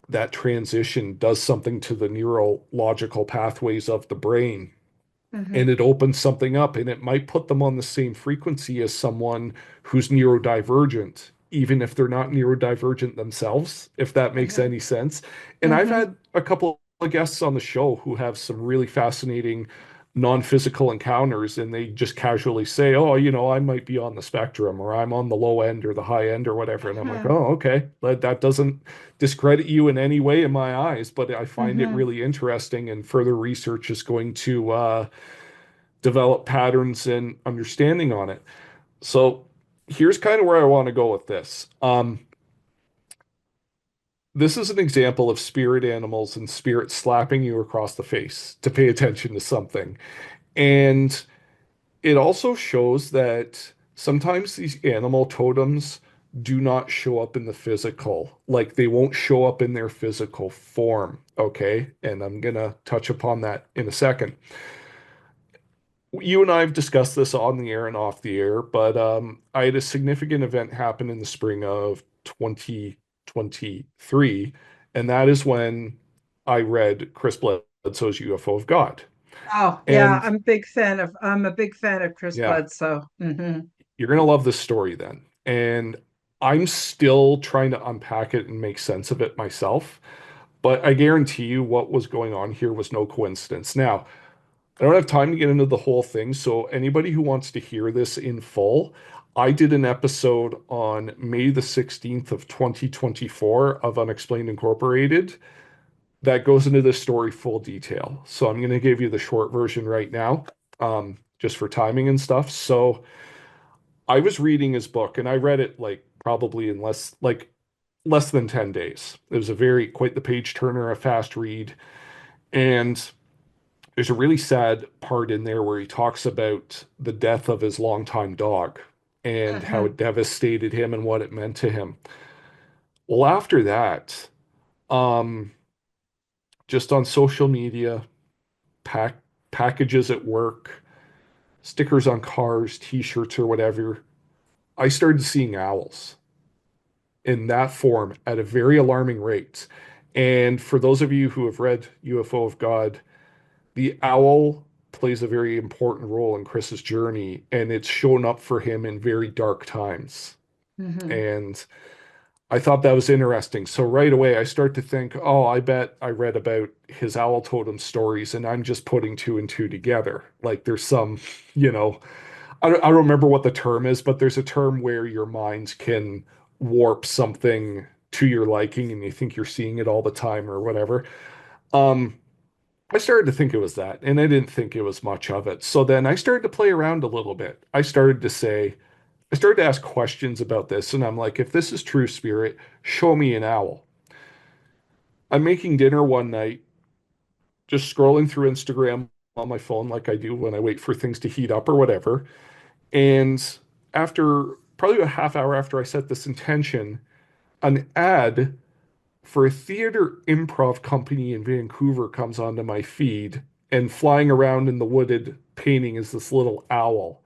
S2: that transition does something to the neurological pathways of the brain and
S1: Mm-hmm.
S2: it opens something up and it might put them on the same frequency as someone who's neurodivergent, even if they're not neurodivergent themselves, if that makes
S1: Mm-hmm.
S2: any sense. And I've
S1: Mm-hmm.
S2: had a couple of guests on the show who have some really fascinating non-physical encounters and they just casually say, oh, I might be on the spectrum or I'm on the low end or the high end or whatever. And I'm like,
S1: Mm-hmm.
S2: oh, okay. That doesn't discredit you in any way in my eyes, but I find it
S1: Mm-hmm.
S2: really interesting and further research is going to develop patterns and understanding on it. So here's kind of where I want to go with this. this is an example of spirit animals and spirits slapping you across the face to pay attention to something. And it also shows that sometimes these animal totems do not show up in the physical. Like they won't show up in their physical form. Okay. And I'm going to touch upon that in a second. You and I have discussed this on the air and off the air, but I had a significant event happen in the spring of 2023, and that is when I read Chris Bledsoe's UFO of God.
S1: Oh, yeah,
S2: And
S1: I'm a big fan of Chris
S2: yeah,
S1: Bledsoe.
S2: you're gonna love this story then. And I'm still trying to unpack it and make sense of it myself, but I guarantee you what was going on here was no coincidence. Now, I don't have time to get into the whole thing, so anybody who wants to hear this in full, I did an episode on May the 16th of 2024 of Unexplained Incorporated that goes into this story full detail. So I'm going to give you the short version right now, just for timing and stuff. So I was reading his book and I read it like probably in less than 10 days. It was a very quite the page turner, a fast read. And there's a really sad part in there where he talks about the death of his longtime dog and how
S1: Hmm.
S2: it devastated him and what it meant to him. Well, after that, um, just on social media, pack packages at work, stickers on cars, t-shirts or whatever, I started seeing owls in that form at a very alarming rate. And for those of you who have read UFO of God, the owl plays a very important role in Chris's journey, and it's shown up for him in very dark times.
S1: Hmm.
S2: And I thought that was interesting. So right away, I start to think, oh, I bet I read about his owl totem stories, and I'm just putting two and two together. Like there's some, you know, I don't remember what the term is, but there's a term where your mind can warp something to your liking and you think you're seeing it all the time or whatever. Um, I started to think it was that, and I didn't think it was much of it. So then I started to play around a little bit. I started to ask questions about this, and I'm like, if this is true spirit, show me an owl. I'm making dinner one night, just scrolling through Instagram on my phone like I do when I wait for things to heat up or whatever. And after probably a half hour after I set this intention, an ad for a theater improv company in Vancouver comes onto my feed, and flying around in the wooded painting is this little owl.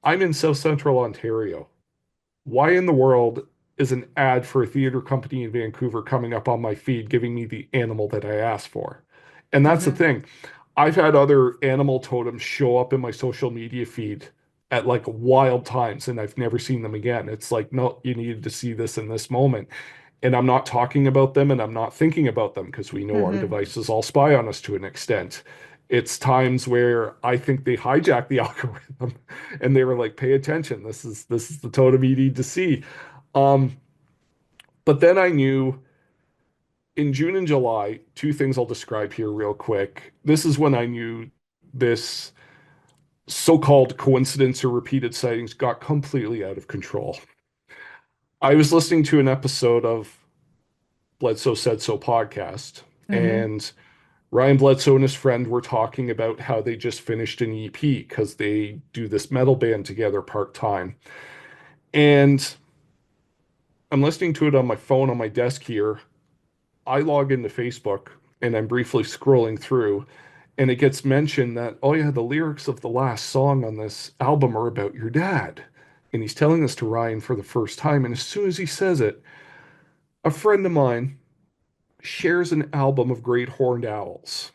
S2: I'm in South Central Ontario. Why in the world is an ad for a theater company in Vancouver coming up on my feed giving me the animal that I asked for? And that's the
S1: Hmm.
S2: thing. I've had other animal totems show up in my social media feed at like wild times and I've never seen them again. It's like, no, you needed to see this in this moment. And I'm not talking about them and I'm not thinking about them because we know our
S1: Hmm.
S2: devices all spy on us to an extent. It's times where I think they hijack the algorithm and they were like, pay attention. This is the totem you need to see. Um, but then I knew in June and July, two things I'll describe here real quick. This is when I knew this so-called coincidence or repeated sightings got completely out of control. I was listening to an episode of Bledsoe Said So podcast,
S1: Hmm.
S2: and Ryan Bledsoe and his friend were talking about how they just finished an EP because they do this metal band together part-time. And I'm listening to it on my phone on my desk here. I log into Facebook and I'm briefly scrolling through, and it gets mentioned that, oh, yeah, the lyrics of the last song on this album are about your dad. And he's telling this to Ryan for the first time. And as soon as he says it, a friend of mine shares an album of Great Horned Owls.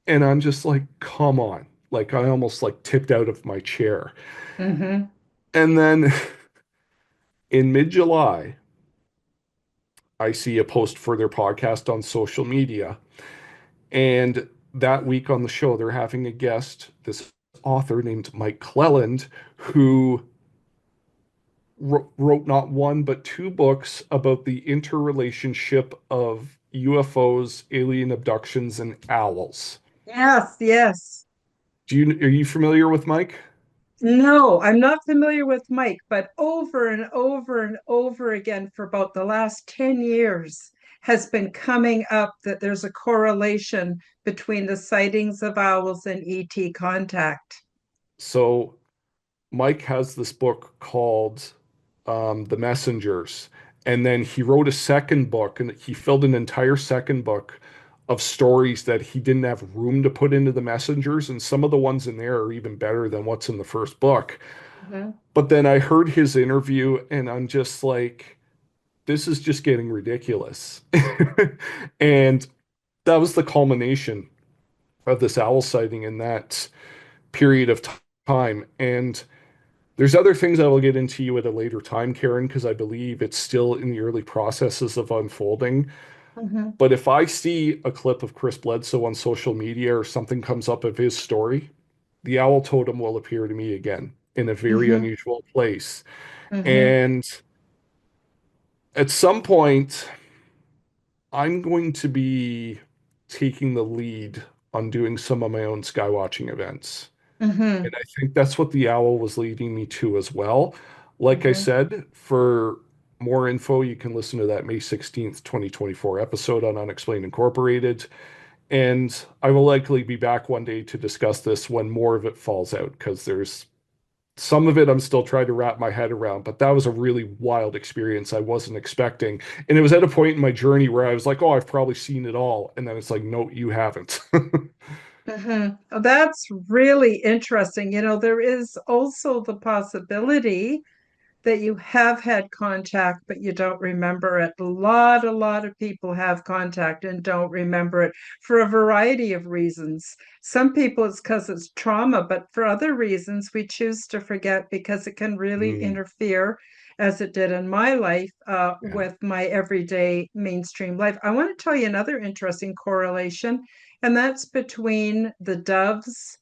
S2: And I'm just like, come on. Like I almost like tipped out of my chair.
S1: Hmm.
S2: And then in mid-July, I see a post for their podcast on social media. And that week on the show, they're having a guest, this author named Mike Cleland, who wrote not one but two books about the interrelationship of UFOs, alien abductions, and owls.
S1: Yes, yes.
S2: Are you familiar with Mike?
S1: No, I'm not familiar with Mike, but over and over and over again for about the last 10 years has been coming up that there's a correlation between the sightings of owls and ET contact.
S2: So Mike has this book called The Messengers, and then he wrote a second book, and he filled an entire second book of stories that he didn't have room to put into The Messengers, and some of the ones in there are even better than what's in the first book.
S1: Mhm.
S2: But then I heard his interview, and I'm just like, this is just getting ridiculous. And that was the culmination of this owl sighting in that period of time. And there's other things I will get into you at a later time, Karen, because I believe it's still in the early processes of unfolding.
S1: Mhm.
S2: But if I see a clip of Chris Bledsoe on social media or something comes up of his story, the owl totem will appear to me again in a very
S1: Mhm.
S2: unusual place.
S1: Mhm.
S2: And at some point, I'm going to be taking the lead on doing some of my own sky watching events. And
S1: Mhm.
S2: I think that's what the owl was leading me to as well. Like I
S1: Mhm.
S2: said, for more info, you can listen to that May 16th, 2024 episode on Unexplained Incorporated. And I will likely be back one day to discuss this when more of it falls out, because there's some of it I'm still trying to wrap my head around, but that was a really wild experience I wasn't expecting. And it was at a point in my journey where I was like, oh, I've probably seen it all. And then it's like, no, you haven't.
S1: Mhm. Oh, that's really interesting. There is also the possibility that you have had contact, but you don't remember it. A lot of people have contact and don't remember it for a variety of reasons. Some people it's because it's trauma, but for other reasons, we choose to forget because it can really
S2: Mm,
S1: interfere, as it did in my life,
S2: yeah.
S1: with my everyday mainstream life. I want to tell you another interesting correlation, and that's between the doves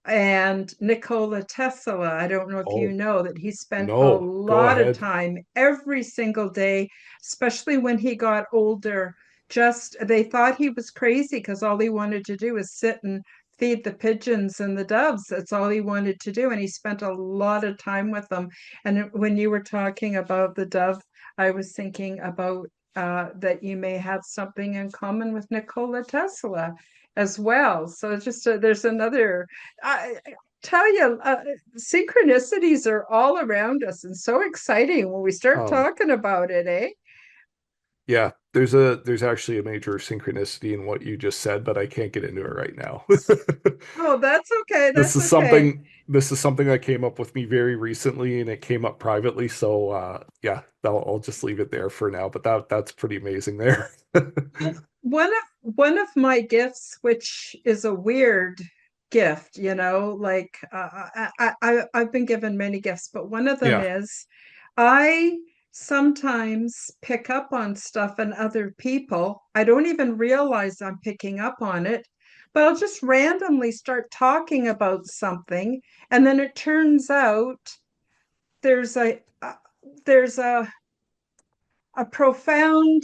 S1: and Nikola Tesla. I don't know if you
S2: Oh,
S1: know that he spent a
S2: no, go
S1: lot of
S2: ahead.
S1: time every single day, especially when he got older. Just they thought he was crazy because all he wanted to do was sit and feed the pigeons and the doves. That's all he wanted to do. And he spent a lot of time with them. And when you were talking about the dove, I was thinking about that you may have something in common with Nikola Tesla as well. So it's just there's another I tell you, synchronicities are all around us and so exciting when we start
S2: Um,
S1: talking about it, eh?
S2: yeah, there's actually a major synchronicity in what you just said, but I can't get into it right now.
S1: Oh, that's okay.
S2: This
S1: That's
S2: is
S1: okay.
S2: something that came up with me very recently, and it came up privately. So yeah, I'll just leave it there for now. But that's pretty amazing there.
S1: Well, one of my gifts, which is a weird gift, like I've been given many gifts, but one of them
S2: Yeah,
S1: is I sometimes pick up on stuff in other people. I don't even realize I'm picking up on it, but I'll just randomly start talking about something, and then it turns out there's there's a profound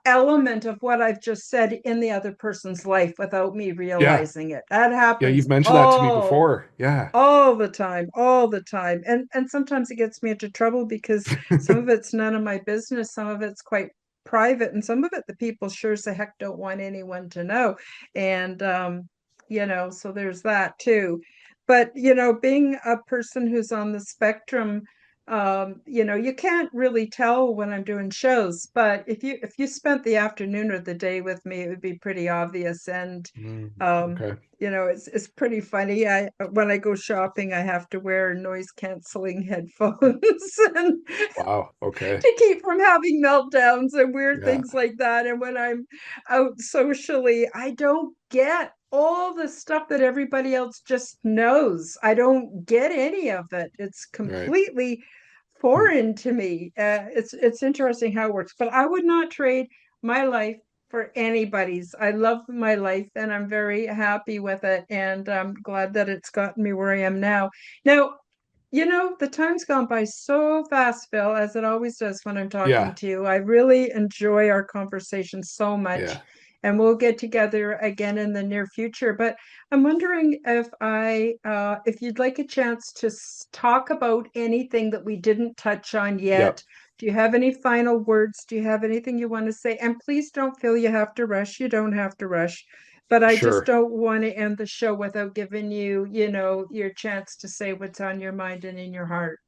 S1: element of what I've just said in the other person's life without me
S2: yeah,
S1: realizing it. That
S2: yeah.
S1: happens
S2: You've mentioned that to me before. Yeah.
S1: all the time, all the time. And sometimes it gets me into trouble because some of it's none of my business, some of it's quite private, and some of it the people sure as the heck don't want anyone to know. And so there's that too. But being a person who's on the spectrum, you can't really tell when I'm doing shows, but if you spent the afternoon or the day with me, it would be pretty obvious. And
S2: Mm,
S1: um,
S2: okay.
S1: it's pretty funny. I when I go shopping, I have to wear noise canceling headphones and
S2: Wow. Okay.
S1: to keep from having meltdowns and weird
S2: Yeah.
S1: things like that. And when I'm out socially, I don't get all the stuff that everybody else just knows. I don't get any of it. It's
S2: Right.
S1: completely
S2: Hmm.
S1: foreign to me. It's interesting how it works, but I would not trade my life for anybody's. I love my life and I'm very happy with it, and I'm glad that it's gotten me where I am now. Now, the time's gone by so fast, Phil, as it always does when I'm talking
S2: Yeah.
S1: to you. I really enjoy our conversation so much.
S2: Yeah.
S1: and we'll get together again in the near future. But I'm wondering if you'd like a chance to talk about anything that we didn't touch on
S2: Yeah,
S1: yet. Do you have any final words? Do you have anything you want to say? And please don't feel you have to rush. You don't have to rush. But I just
S2: sure.
S1: don't want to end the show without giving you, your chance to say what's on your mind and in your heart.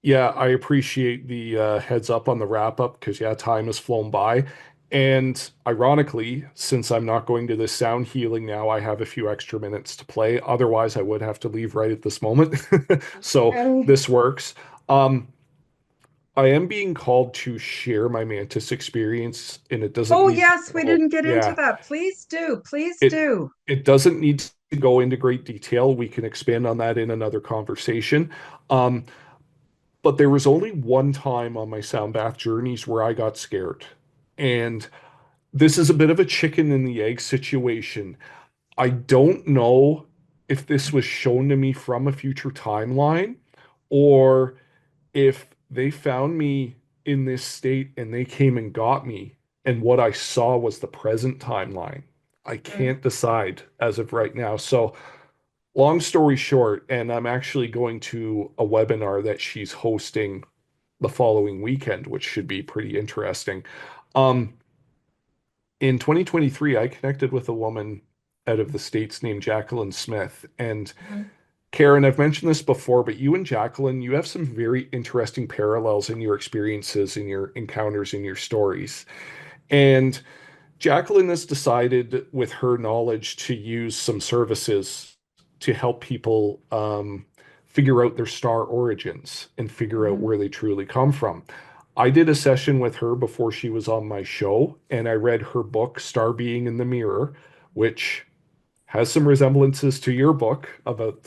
S2: Yeah, I appreciate the heads up on the wrap up because, yeah, time has flown by. And ironically, since I'm not going to this sound healing now, I have a few extra minutes to play. Otherwise, I would have to leave right at this moment. So
S1: Okay.
S2: this works. Um, I am being called to share my Mantis experience, and it doesn't
S1: Oh,
S2: need to
S1: yes, we
S2: go,
S1: didn't get into
S2: yeah,
S1: that. Please do. Please
S2: it
S1: do.
S2: it doesn't need to go into great detail. We can expand on that in another conversation. Um, But there was only one time on my sound bath journeys where I got scared. And this is a bit of a chicken and the egg situation. I don't know if this was shown to me from a future timeline or if they found me in this state and they came and got me and what I saw was the present timeline. I
S1: Mm.
S2: can't decide as of right now. So long story short, and I'm actually going to a webinar that she's hosting the following weekend, which should be pretty interesting. Um, in 2023, I connected with a woman out of the States named Jacqueline Smith. And
S1: Mhm.
S2: Karen, I've mentioned this before, but you and Jacqueline, you have some very interesting parallels in your experiences, in your encounters, in your stories. And Jacqueline has decided, with her knowledge, to use some services to help people figure out their star origins and figure out
S1: Mhm.
S2: where they truly come from. I did a session with her before she was on my show, and I read her book, Star Being in the Mirror, which has some resemblances to your book about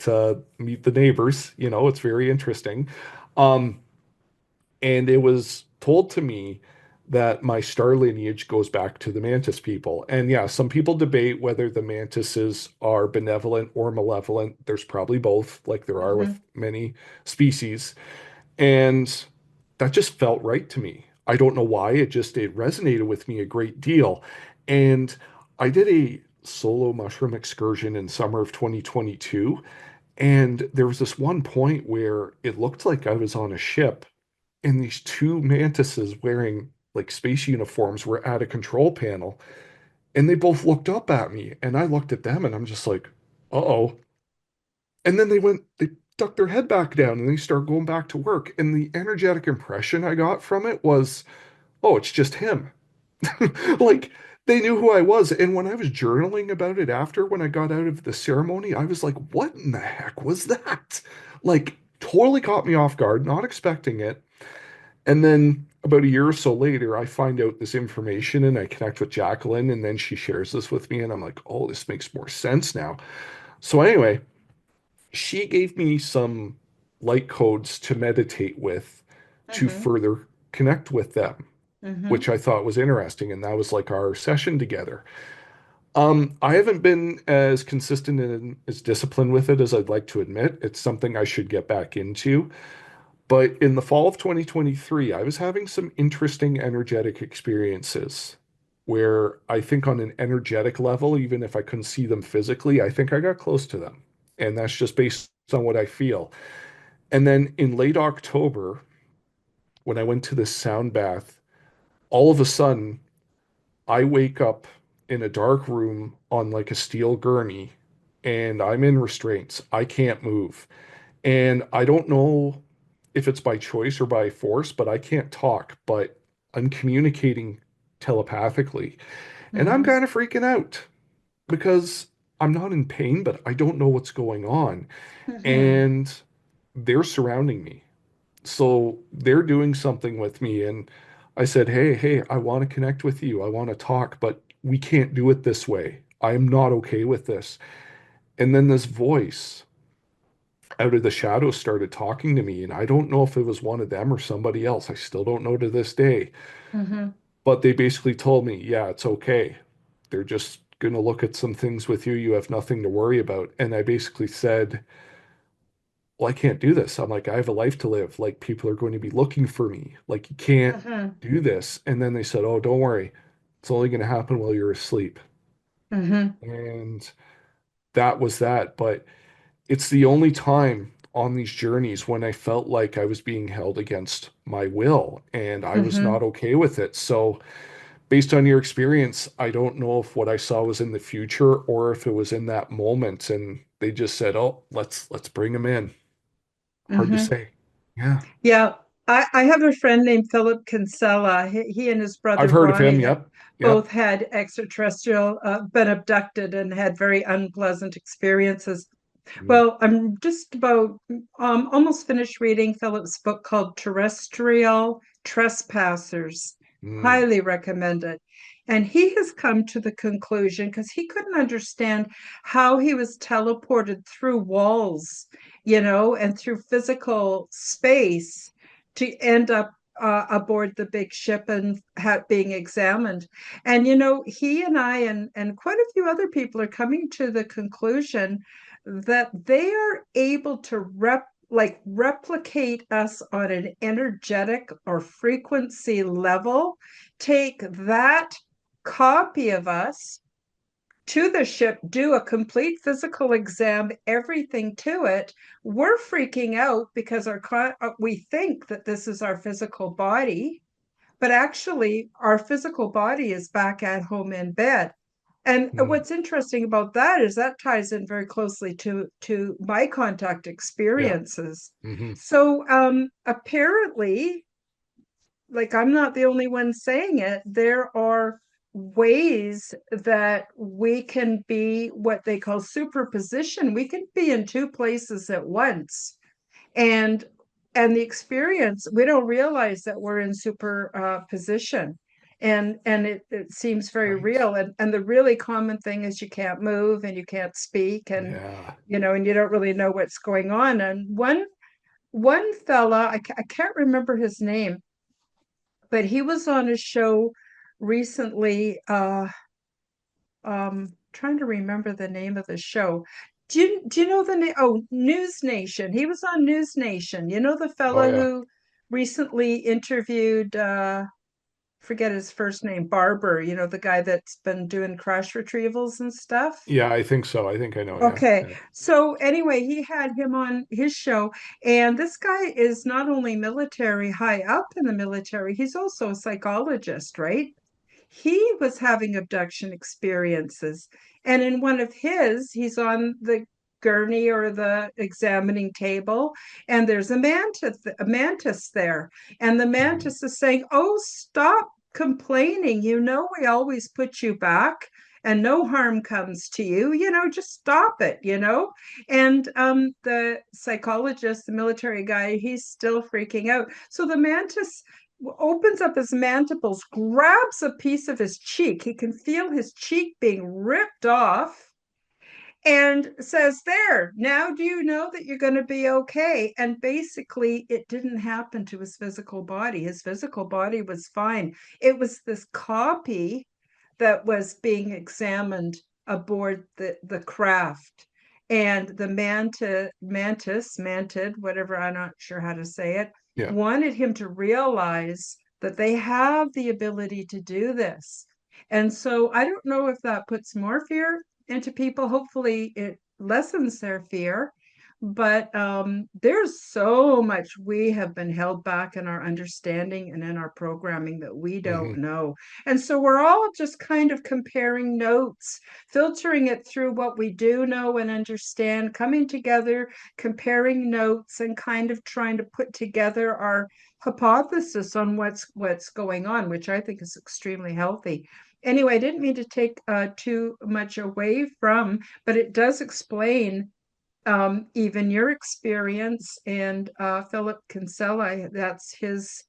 S2: Meet the Neighbors. You know, it's very interesting. Um, and it was told to me that my star lineage goes back to the mantis people. And yeah, some people debate whether the mantises are benevolent or malevolent. There's probably both, like there are with
S1: Mhm.
S2: many species. And that just felt right to me. I don't know why. It resonated with me a great deal. And I did a solo mushroom excursion in summer of 2022. And there was this one point where it looked like I was on a ship and these two mantises wearing like space uniforms were at a control panel and they both looked up at me and I looked at them and I'm just like, uh-oh. And then they ducked their head back down and they started going back to work. And the energetic impression I got from it was, oh, it's just him. Like they knew who I was. And when I was journaling about it after, when I got out of the ceremony, I was like, what in the heck was that? Like, totally caught me off guard, not expecting it. And then about a year or so later, I find out this information and I connect with Jacqueline, and then she shares this with me, and I'm like, oh, this makes more sense now. So, anyway, she gave me some light codes to meditate with to
S1: Mhm.
S2: further connect with them, which
S1: Mhm.
S2: I thought was interesting. And that was like our session together. I haven't been as consistent and as disciplined with it as I'd like to admit. It's something I should get back into. But in the fall of 2023, I was having some interesting energetic experiences where I think on an energetic level, even if I couldn't see them physically, I think I got close to them. And that's just based on what I feel. And then in late October, when I went to this sound bath, all of a sudden I wake up in a dark room on like a steel gurney and I'm in restraints. I can't move. And I don't know if it's by choice or by force, but I can't talk, but I'm communicating telepathically. And I'm
S1: Mhm.
S2: kind of freaking out because I'm not in pain, but I don't know what's going on.
S1: Mhm.
S2: And they're surrounding me. So they're doing something with me. And I said, hey, I want to connect with you. I want to talk, but we can't do it this way. I'm not okay with this. And then this voice out of the shadows started talking to me. And I don't know if it was one of them or somebody else. I still don't know to this day.
S1: Mhm.
S2: But they basically told me, yeah, it's okay. They're just going to look at some things with you. You have nothing to worry about. And I basically said, well, I can't do this. I'm like, I have a life to live. Like, people are going to be looking for me. Like, you can't
S1: Mhm.
S2: do this. And then they said, oh, don't worry. It's only going to happen while you're asleep.
S1: Mm-hmm.
S2: And that was that. But it's the only time on these journeys when I felt like I was being held against my will and I was
S1: Mm-hmm.
S2: not okay with it. So, based on your experience, I don't know if what I saw was in the future or if it was in that moment and they just said, "Oh, let's bring him in." Hard to
S1: Mm-hmm.
S2: say. Yeah.
S1: Yeah, I have a friend named Philip Kinsella. He and his
S2: I've
S1: brother
S2: heard of him.
S1: Ronnie
S2: Yep.
S1: both
S2: Yep.
S1: had extraterrestrial, been abducted and had very unpleasant experiences.
S2: Mm,
S1: Well, I'm just about almost finished reading Philip's book called Terrestrial Trespassers.
S2: mm,
S1: Highly recommend it. And he has come to the conclusion because he couldn't understand how he was teleported through walls, and through physical space to end up aboard the big ship and being examined. And he and I and quite a few other people are coming to the conclusion that they are able to replicate us on an energetic or frequency level, take that copy of us to the ship, do a complete physical exam, everything to it. We're freaking out because we think that this is our physical body, but actually our physical body is back at home in bed. And
S2: mm.
S1: what's interesting about that is that ties in very closely to my contact
S2: Yeah.
S1: experiences.
S2: Hmm.
S1: So apparently, like I'm not the only one saying it, there are ways that we can be what they call superposition. We can be in two places at once. And the experience, we don't realize that we're in superposition. And it seems very
S2: Right.
S1: real. And the really common thing is you can't move and you can't speak and
S2: Yeah.
S1: and you don't really know what's going on. And one fella, I can't remember his name, but he was on a show recently. Trying to remember the name of the show. Do you know the name? Oh, News Nation. He was on News Nation. You know the
S2: Oh
S1: fellow
S2: yeah.
S1: who recently interviewed forget his first name, Barber, the guy that's been doing crash retrievals and stuff.
S2: Yeah, I think so. I think I know. Yeah.
S1: Okay.
S2: Yeah.
S1: So anyway, he had him on his show, and this guy is not only military, high up in the military, he's also a psychologist, right? He was having abduction experiences. And in one of he's on the gurney or the examining table, and there's a mantis there. And the
S2: Mhm.
S1: mantis is saying, "Oh, stop complaining. We always put you back and no harm comes to you. Just stop it. And the psychologist, the military guy, he's still freaking out. So the mantis opens up his mandibles, grabs a piece of his cheek. He can feel his cheek being ripped off and says, "There, now do you know that you're going to be okay?" And basically, it didn't happen to his physical body. His physical body was fine. It was this copy that was being examined aboard the craft. And the mantid, whatever, I'm not sure how to say it,
S2: Yeah.
S1: wanted him to realize that they have the ability to do this. And so I don't know if that puts more fear into people. Hopefully, it lessens their fear. But there's so much we have been held back in our understanding and in our programming that we don't
S2: Hmm.
S1: know. And so we're all just kind of comparing notes, filtering it through what we do know and understand, coming together, comparing notes, and kind of trying to put together our hypothesis on what's going on, which I think is extremely healthy. Anyway, I didn't mean to take too much away from, but it does explain even your experience. And Philip Kinsella, that's his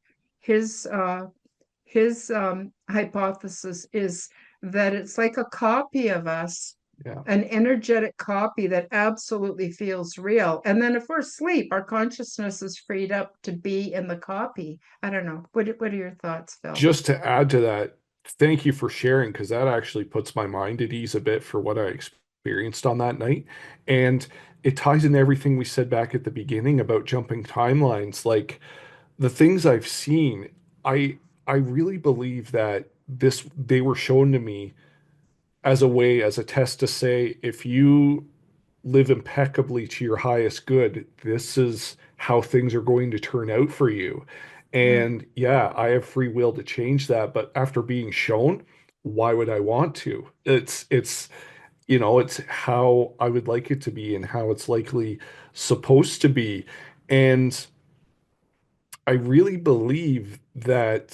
S1: hypothesis is that it's like a copy of us,
S2: Yeah.
S1: an energetic copy that absolutely feels real. And then if we're asleep, our consciousness is freed up to be in the copy. I don't know. What are your thoughts, Phil?
S2: Just to add to that, thank you for sharing because that actually puts my mind at ease a bit for what I experienced on that night. And it ties in everything we said back at the beginning about jumping timelines. Like the things I've seen, I I really believe that this they were shown to me as a way, as a test to say, if you live impeccably to your highest good, this is how things are going to turn out for you.
S1: Mm.
S2: And yeah, I have free will to change that, but after being shown, why would I want to? It's how I would like it to be and how it's likely supposed to be. And I really believe that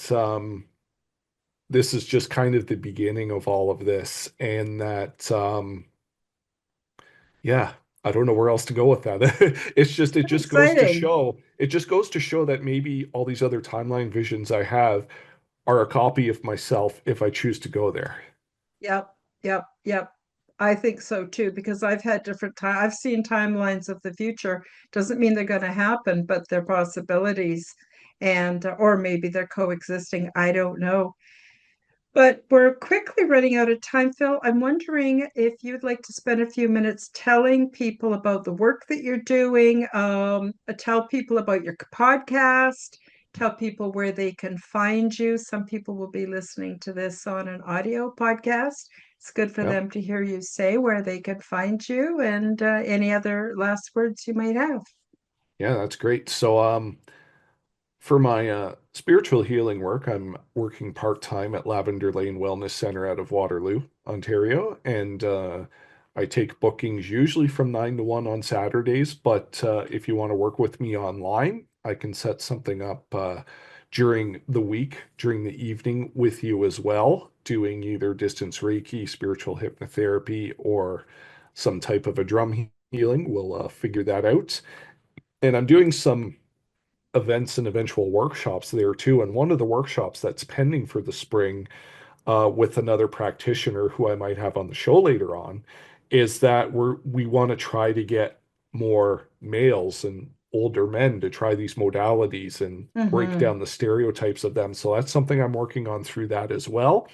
S2: this is just kind of the beginning of all of this, and that yeah, I don't know where else to go with that. It
S1: Very
S2: just goes to
S1: exciting.
S2: show, it just goes to show that maybe all these other timeline visions I have are a copy of myself if I choose to go there.
S1: Yep, yep. I think so too, because I've had different time. I've seen timelines of the future. Doesn't mean they're going to happen, but they're possibilities, and or maybe they're coexisting. I don't know. But we're quickly running out of time, Phil. I'm wondering if you'd like to spend a few minutes telling people about the work that you're doing, tell people about your podcast, tell people where they can find you. Some people will be listening to this on an audio podcast. It's good for
S2: Yeah.
S1: them to hear you say where they can find you and any other last words you might have.
S2: Yeah, that's great. So for my spiritual healing work, I'm working part-time at Lavender Lane Wellness Center out of Waterloo, Ontario, and I take bookings usually from 9 to 1 on Saturdays, but if you want to work with me online, I can set something up during the week, during the evening with you as well, doing either distance Reiki, spiritual hypnotherapy, or some type of a drum healing. We'll figure that out. And I'm doing some events and eventual workshops there too. And one of the workshops that's pending for the spring with another practitioner who I might have on the show later on is that we want to try to get more males and older men to try these modalities and break
S1: Mm-hmm.
S2: down the stereotypes of them. So that's something I'm working on through that as well.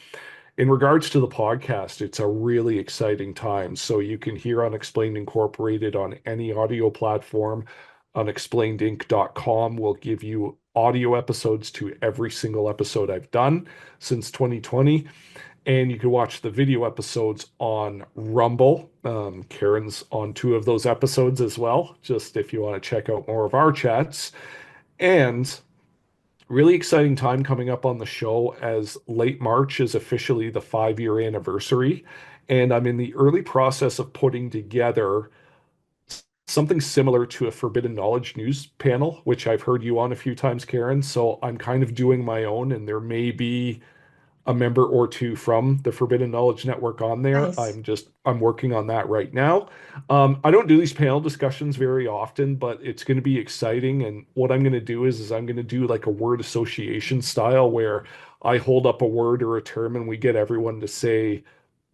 S2: In regards to the podcast, it's a really exciting time. So you can hear Unexplained Incorporated on any audio platform. Unexplainedinc.com will give you audio episodes to every single episode I've done since 2020. And you can watch the video episodes on Rumble. Karen's on two of those episodes as well, just if you want to check out more of our chats. And really exciting time coming up on the show as late March is officially the 5 year anniversary. And I'm in the early process of putting together something similar to a Forbidden Knowledge news panel, which I've heard you on a few times, Karen. So I'm kind of doing my own, and there may be a member or two from the Forbidden Knowledge Network on there.
S1: Nice.
S2: I'm working on that right now. I don't do these panel discussions very often, but it's going to be exciting. And what I'm going to do is I'm going to do like a word association style where I hold up a word or a term and we get everyone to say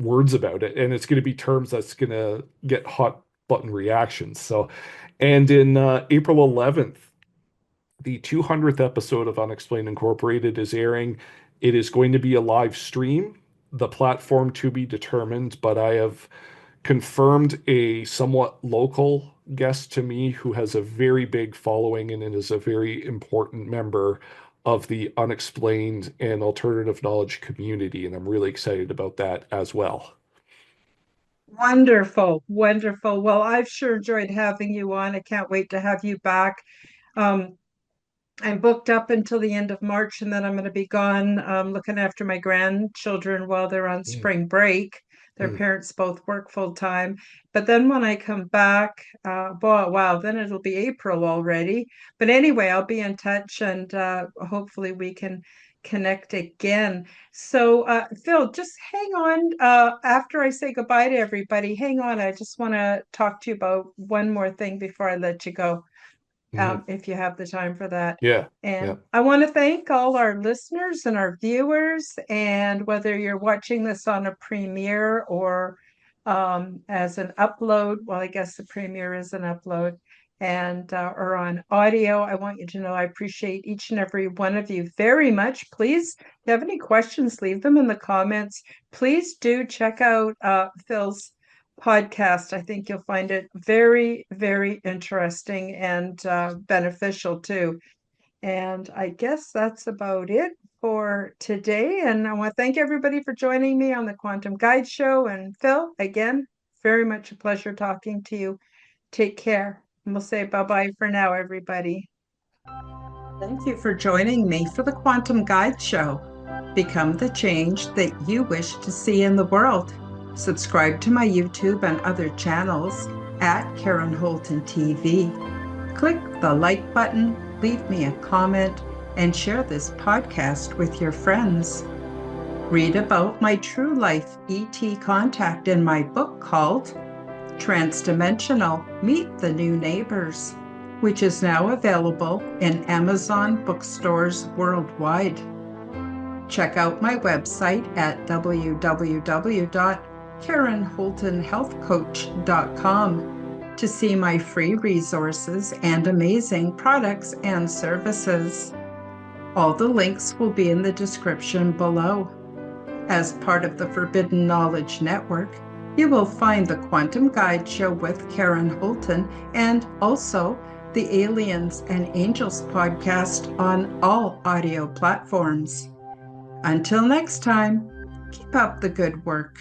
S2: words about it. And it's going to be terms that's going to get hot button reactions. So, and in April 11th, the 200th episode of Unexplained Incorporated is airing. It is going to be a live stream, the platform to be determined, but I have confirmed a somewhat local guest to me who has a very big following and is a very important member of the unexplained and alternative knowledge community. And I'm really excited about that as well.
S1: Wonderful, wonderful. Well, I've sure enjoyed having you on. I can't wait to have you back. Um, I'm booked up until the end of March, and then I'm going to be gone looking after my grandchildren while they're on
S2: Mm,
S1: spring break. Their
S2: mm.
S1: parents both work full time. But then when I come back, boy, wow, then it'll be April already. But anyway, I'll be in touch and hopefully we can connect again. So, Phil, just hang on. After I say goodbye to everybody, hang on. I just want to talk to you about one more thing before I let you go
S2: Mhm.
S1: if you have the time for that.
S2: Yeah, yeah.
S1: And I want to thank all our listeners and our viewers. And whether you're watching this on a premiere or as an upload, well, I guess the premiere is an upload, and or on audio, I want you to know I appreciate each and every one of you very much. Please, if you have any questions, leave them in the comments. Please do check out Phil's podcast. I think you'll find it very, very interesting and beneficial too. And I guess that's about it for today. And I want to thank everybody for joining me on the Quantum Guide Show. And Phil, again, very much a pleasure talking to you. Take care. And we'll say bye-bye for now, everybody. Thank you for joining me for the Quantum Guide Show. Become the change that you wish to see in the world. Subscribe to my YouTube and other channels at Karen Holton TV. Click the like button, leave me a comment, and share this podcast with your friends. Read about my true life ET contact in my book called Transdimensional: Meet the New Neighbors, which is now available in Amazon bookstores worldwide. Check out my website at www.karenholtonhealthcoach.com to see my free resources and amazing products and services. All the links will be in the description below. As part of the Forbidden Knowledge Network, you will find the Quantum Guide Show with Karen Holton and also the Aliens and Angels podcast on all audio platforms. Until next time, keep up the good work.